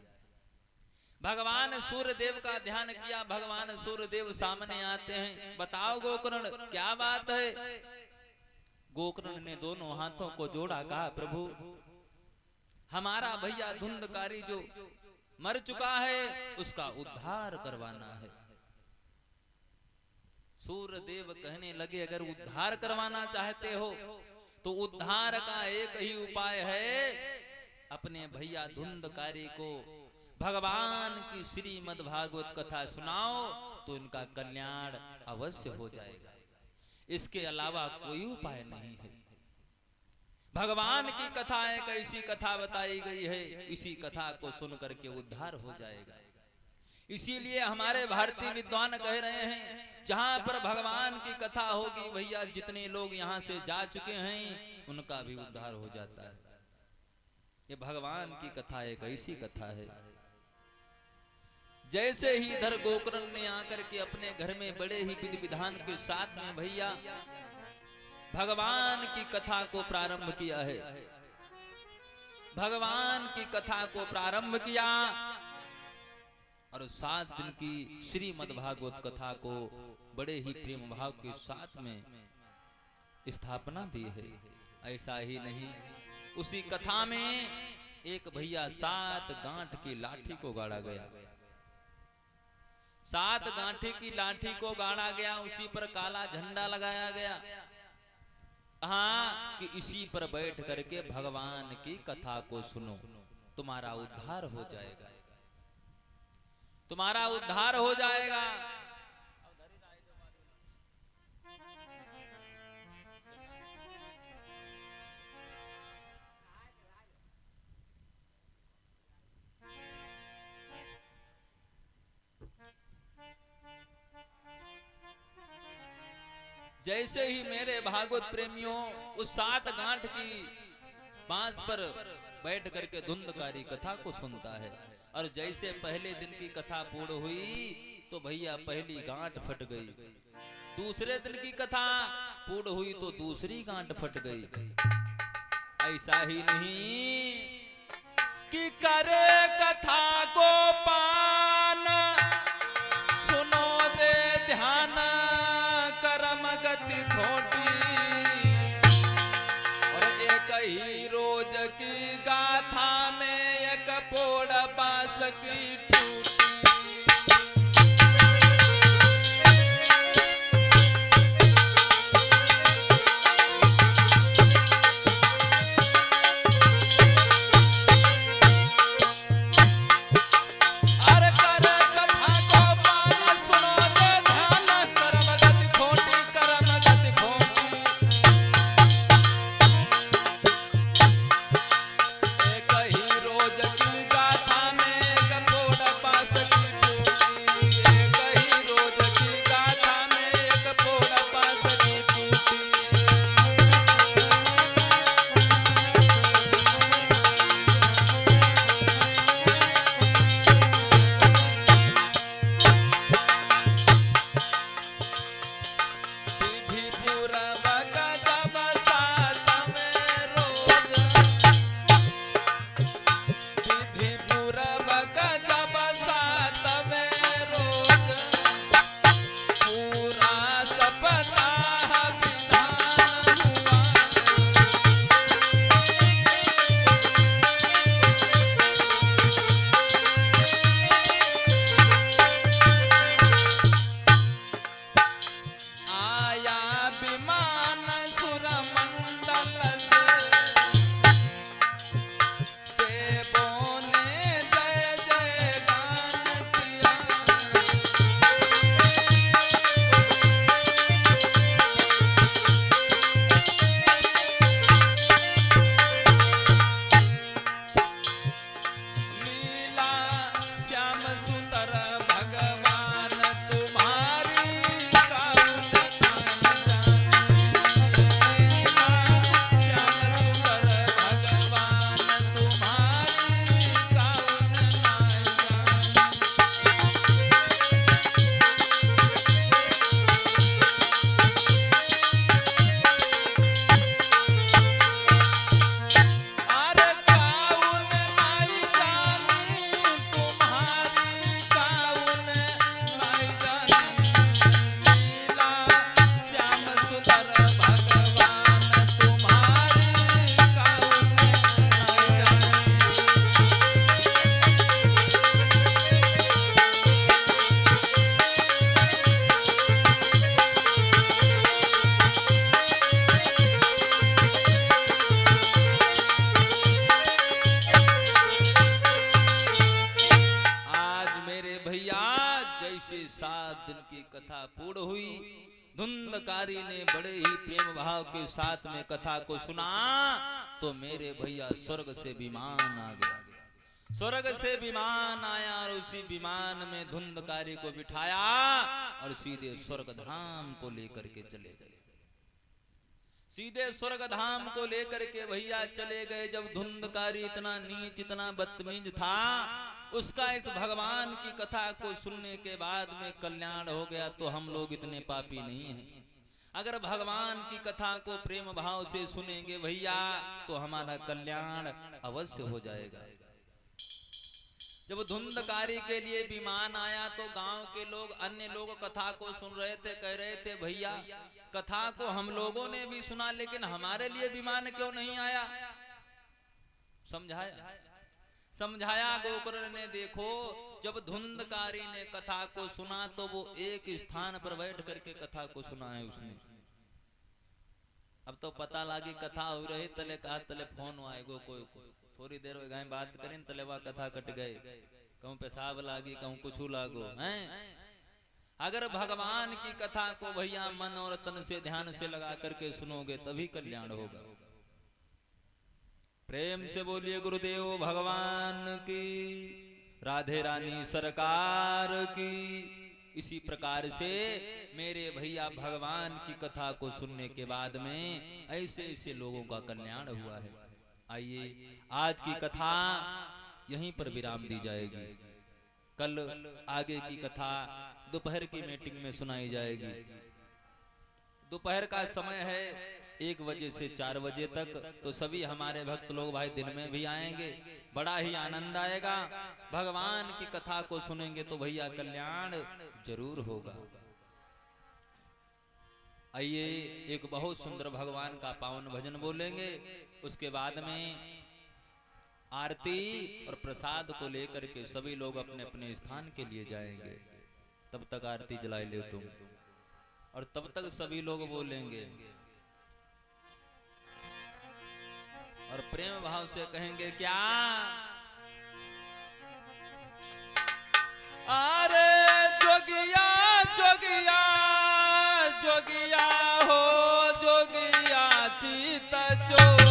भगवान सूर्य देव का ध्यान किया, भगवान सूर्य देव सामने आते हैं, बताओ गोकर्ण क्या बात है। गोकर्ण ने दोनों हाथों को जोड़ा, कहा प्रभु हमारा भैया धुंधकारी जो मर चुका है उसका उद्धार करवाना है। सूर्य देव कहने लगे अगर उद्धार करवाना चाहते हो तो उद्धार का एक ही उपाय है, अपने भैया धुंधकारी को भगवान की श्रीमद् भागवत कथा सुनाओ तो इनका कल्याण अवश्य हो जाएगा, इसके अलावा कोई उपाय नहीं है। भगवान की कथा एक ऐसी कथा बताई गई है, इसी कथा को सुन करके उद्धार हो जाएगा। इसीलिए हमारे भारतीय विद्वान कह रहे हैं जहां पर भगवान की कथा होगी भैया, जितने लोग यहां से जा चुके हैं उनका भी उद्धार हो जाता है। ये भगवान की कथा एक ऐसी कथा है। जैसे ही इधर गोकर्ण ने आकर के अपने घर में बड़े ही विधि विधान के साथ में भैया भगवान की कथा को प्रारंभ किया है, भगवान की कथा को प्रारंभ किया और 7 दिन की श्रीमद् भागवत कथा को बड़े ही प्रेम भाव के साथ में स्थापना दी है। ऐसा ही नहीं, उसी कथा में एक भैया 7 गांठ की लाठी को गाड़ा गया, 7 गांठी की लाठी को गाड़ा गया, उसी पर काला झंडा लगाया गया। हाँ, कि इसी पर बैठ करके भगवान की कथा को सुनो, तुम्हारा उद्धार हो जाएगा, तुम्हारा उद्धार हो जाएगा। जैसे ही मेरे भागवत प्रेमियों उस 7 गांठ की बांस पर बैठ करके धुंधकारी कथा को सुनता है, और जैसे पहले दिन की कथा पूर्ण हुई तो भैया पहली गांठ फट गई, दूसरे दिन की कथा पूर्ण हुई तो दूसरी गांठ फट गई। ऐसा ही नहीं कि करे कथा को पान सुनो दे ध्यान करम गति खोटी, और एक ही रोज की गाथा में एक पोड़ बांस की टूटी। कथा पूर्ण हुई। धुंधकारी ने बड़े ही प्रेम भाव के साथ में कथा को सुना। तो मेरे भैया स्वर्ग से विमान आ गया। स्वर्ग से विमान आया और उसी विमान में धुंधकारी को बिठाया और सीधे स्वर्ग धाम को लेकर के चले गए। सीधे स्वर्ग धाम को लेकर के भैया चले गए। जब धुंधकारी इतना नीच इतना बदतमीज था, उसका इस भगवान की कथा को सुनने के बाद में कल्याण हो गया। तो हम लोग इतने पापी नहीं हैं। अगर भगवान की कथा को प्रेम भाव से सुनेंगे भैया तो हमारा कल्याण अवश्य हो जाएगा। जब धुंधकारी के लिए विमान आया तो गांव के लोग अन्य लोग कथा को सुन रहे थे, कह रहे थे भैया कथा को हम लोगों ने भी सुना लेकिन हमारे लिए विमान क्यों नहीं आया। समझाया गोकुल ने। देखो जब धुंधकारी ने कथा को सुना तो वो एक स्थान पर बैठ करके कथा को सुना है उसने। अब तो पता लगी कथा हो रही, तले कहा तले फोन आएगो कोई थोड़ी देर हो गए बात करें तले वह कथा कट गए, कहूँ पेशाब लागी कहूँ कुछ लागो हैं। अगर भगवान की कथा को भैया मन और तन से ध्यान से लगा करके सुनोगे तभी कल्याण होगा। प्रेम से बोलिए गुरुदेव भगवान की, राधे रानी सरकार की। इसी प्रकार से मेरे भैया भगवान की कथा को सुनने के बाद में ऐसे ऐसे लोगों का कल्याण हुआ है। आइए आज की कथा यहीं पर विराम दी जाएगी। कल आगे की कथा दोपहर की मीटिंग में सुनाई जाएगी। दोपहर का समय है 1 बजे से 4 बजे तक, तो सभी हमारे भक्त लोग भाई दिन में भी आएंगे, बड़ा ही आनंद आएगा। भगवान की कथा को सुनेंगे तो भैया कल्याण जरूर होगा। आइए एक बहुत सुंदर भगवान का पावन भजन बोलेंगे, उसके बाद में आरती और प्रसाद को लेकर के सभी लोग अपने अपने स्थान के लिए जाएंगे। तब तक आरती जला ले तुम, और तब तक सभी लोग बोलेंगे और प्रेम भाव से कहेंगे क्या, अरे जोगिया जोगिया जोगिया हो जोगिया चित चोर,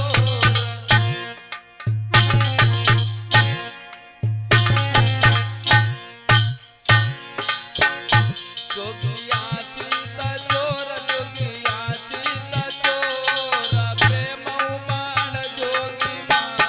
जोगिया चित चोर जोगिया चित चोर, प्रेम उबाण जोगी मार।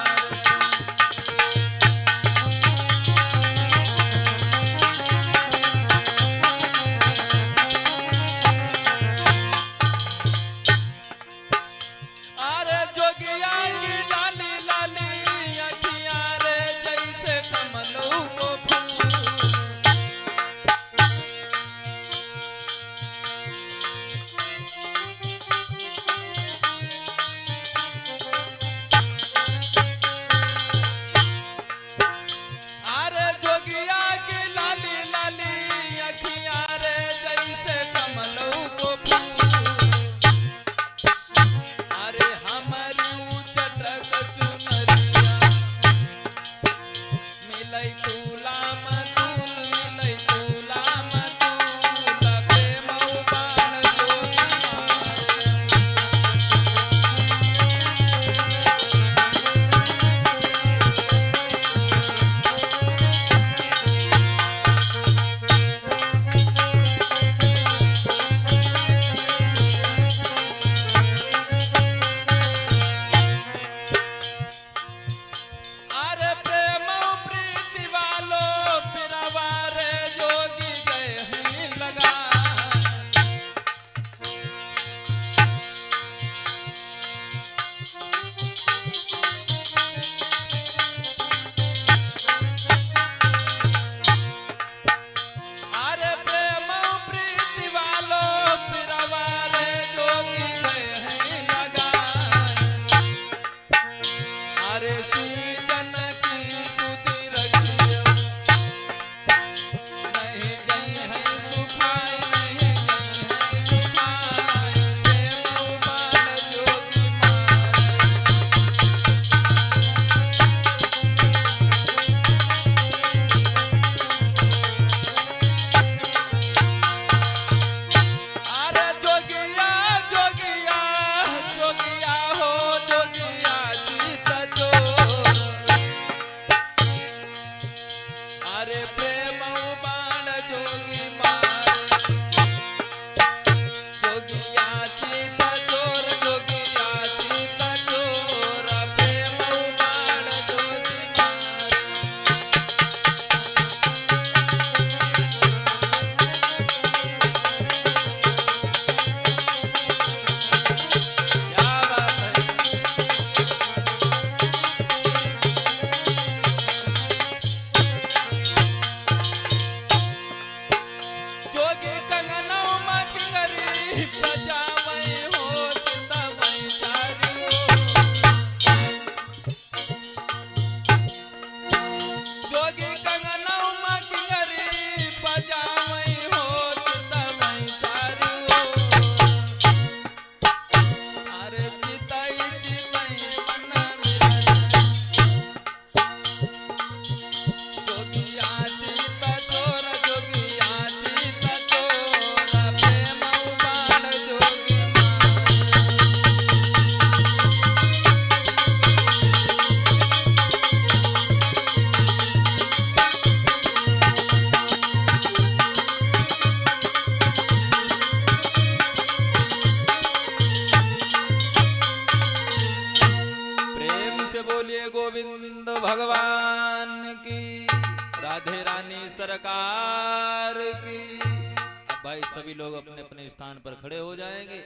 भगवान की, राधे रानी सरकार की। अब भाई सभी लोग अपने अपने स्थान पर खड़े हो जाएंगे।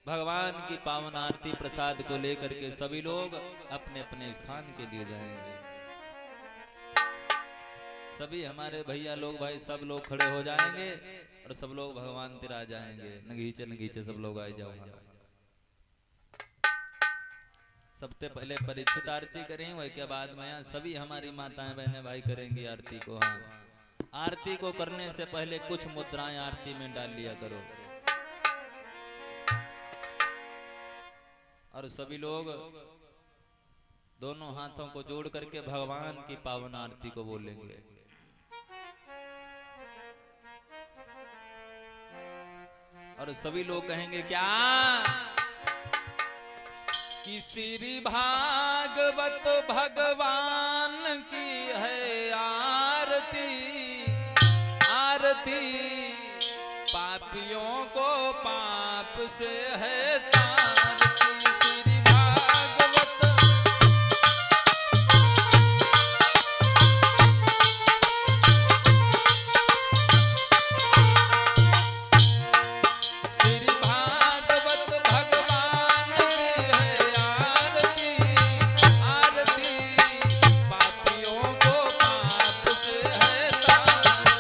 भगवान की पावन आरती प्रसाद को लेकर के सभी लोग अपने अपने स्थान के लिए जाएंगे। सभी हमारे भैया लोग भाई सब लोग खड़े हो जाएंगे और सब लोग भगवान तेरा जाएंगे। नगीचे नगीचे सब लोग आए जाओ। सबसे पहले परीक्षित आरती करें, वही के बाद में यहाँ सभी हमारी माताएं बहनें भाई करेंगी आरती को। हाँ, आरती को करने से पहले कुछ मुद्राएं आरती में डाल लिया करो। और सभी लोग दोनों हाथों को जोड़ करके भगवान की पावन आरती को बोलेंगे। और सभी लोग कहेंगे क्या कि श्री भागवत भगवान की है आरती, आरती पापियों को पाप से है तारती। श्री भागवत श्री भागवत भगवान की है आरती, आरती पापियों को पाप से है तारती।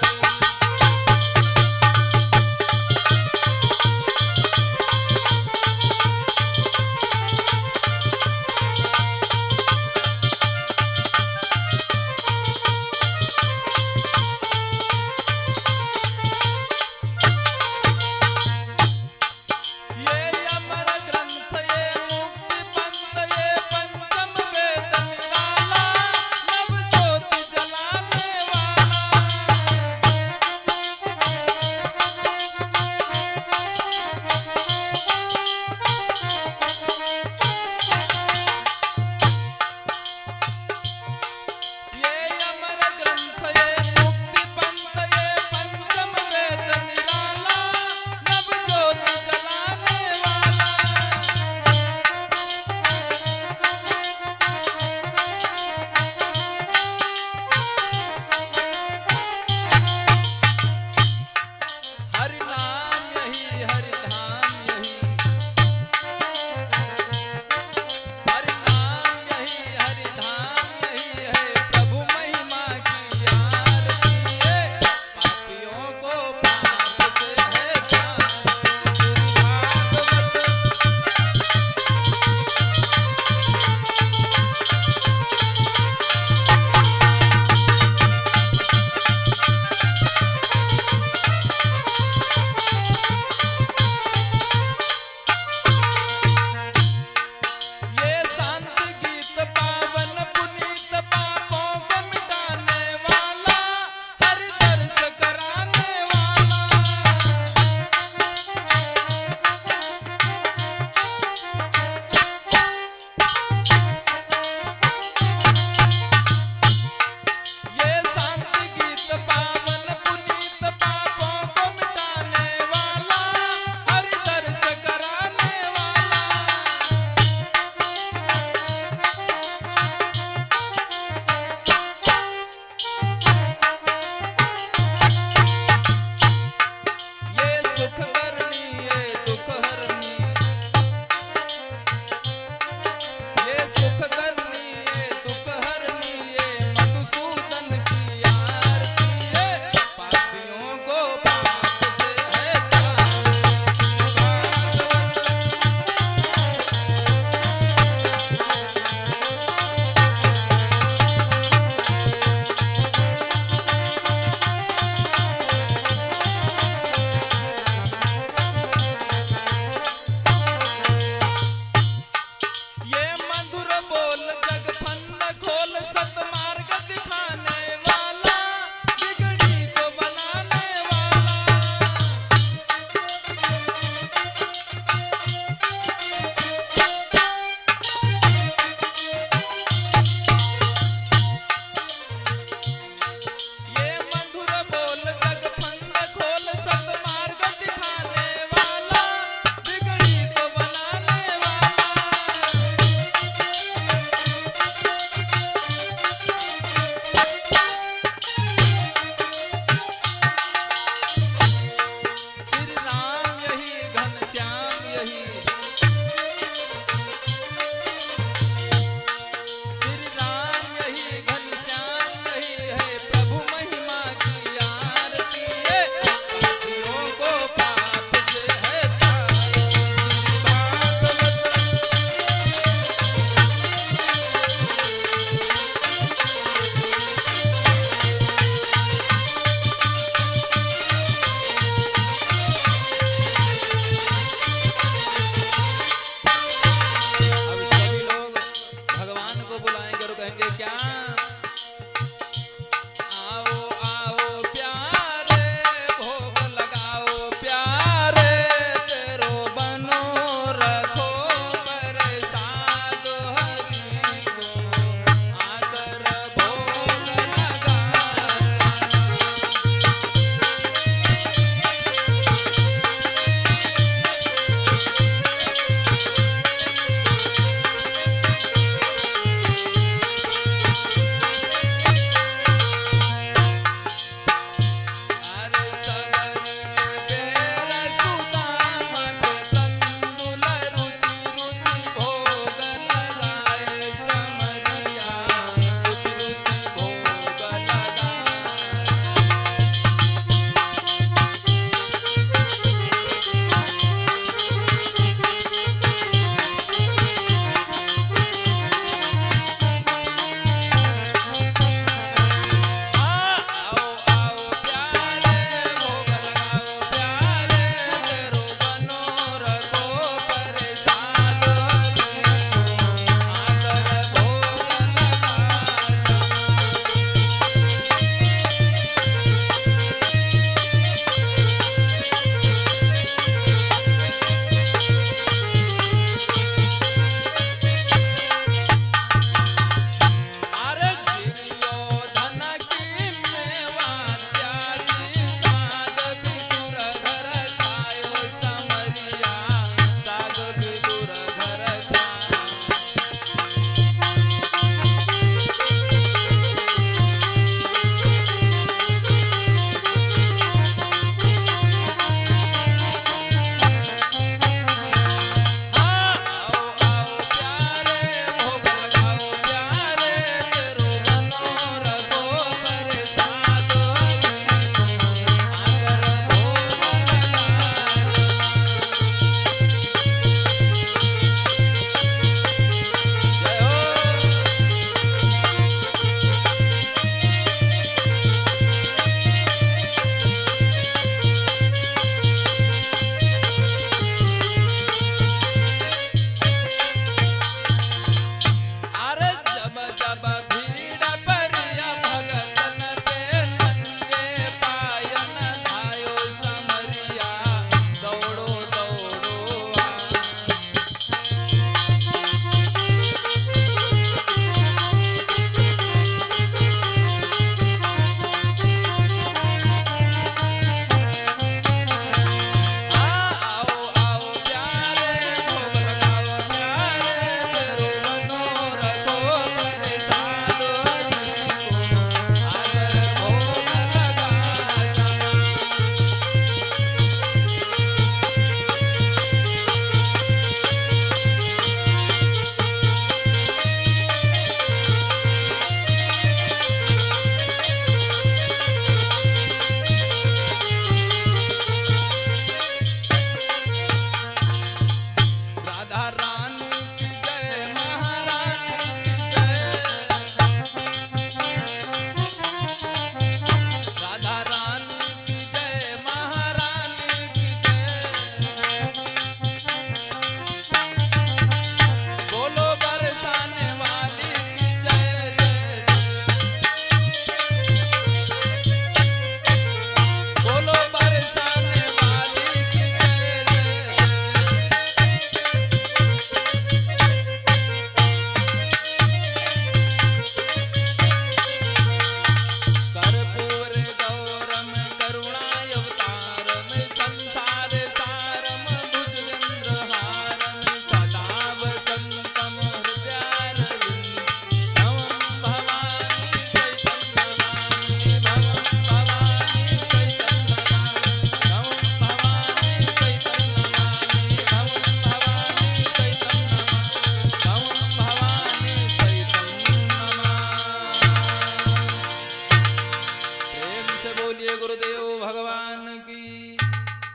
भगवान की,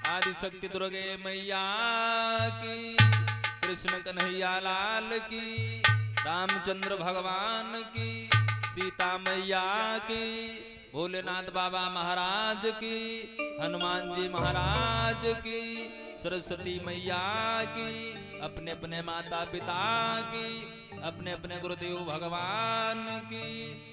आदि शक्ति दुर्गे मैया की, कृष्ण कन्हैया लाल की, रामचंद्र भगवान की, सीता मैया की, भोलेनाथ बाबा महाराज की, हनुमान जी महाराज की, सरस्वती मैया की, अपने अपने माता पिता की, अपने अपने गुरुदेव भगवान की।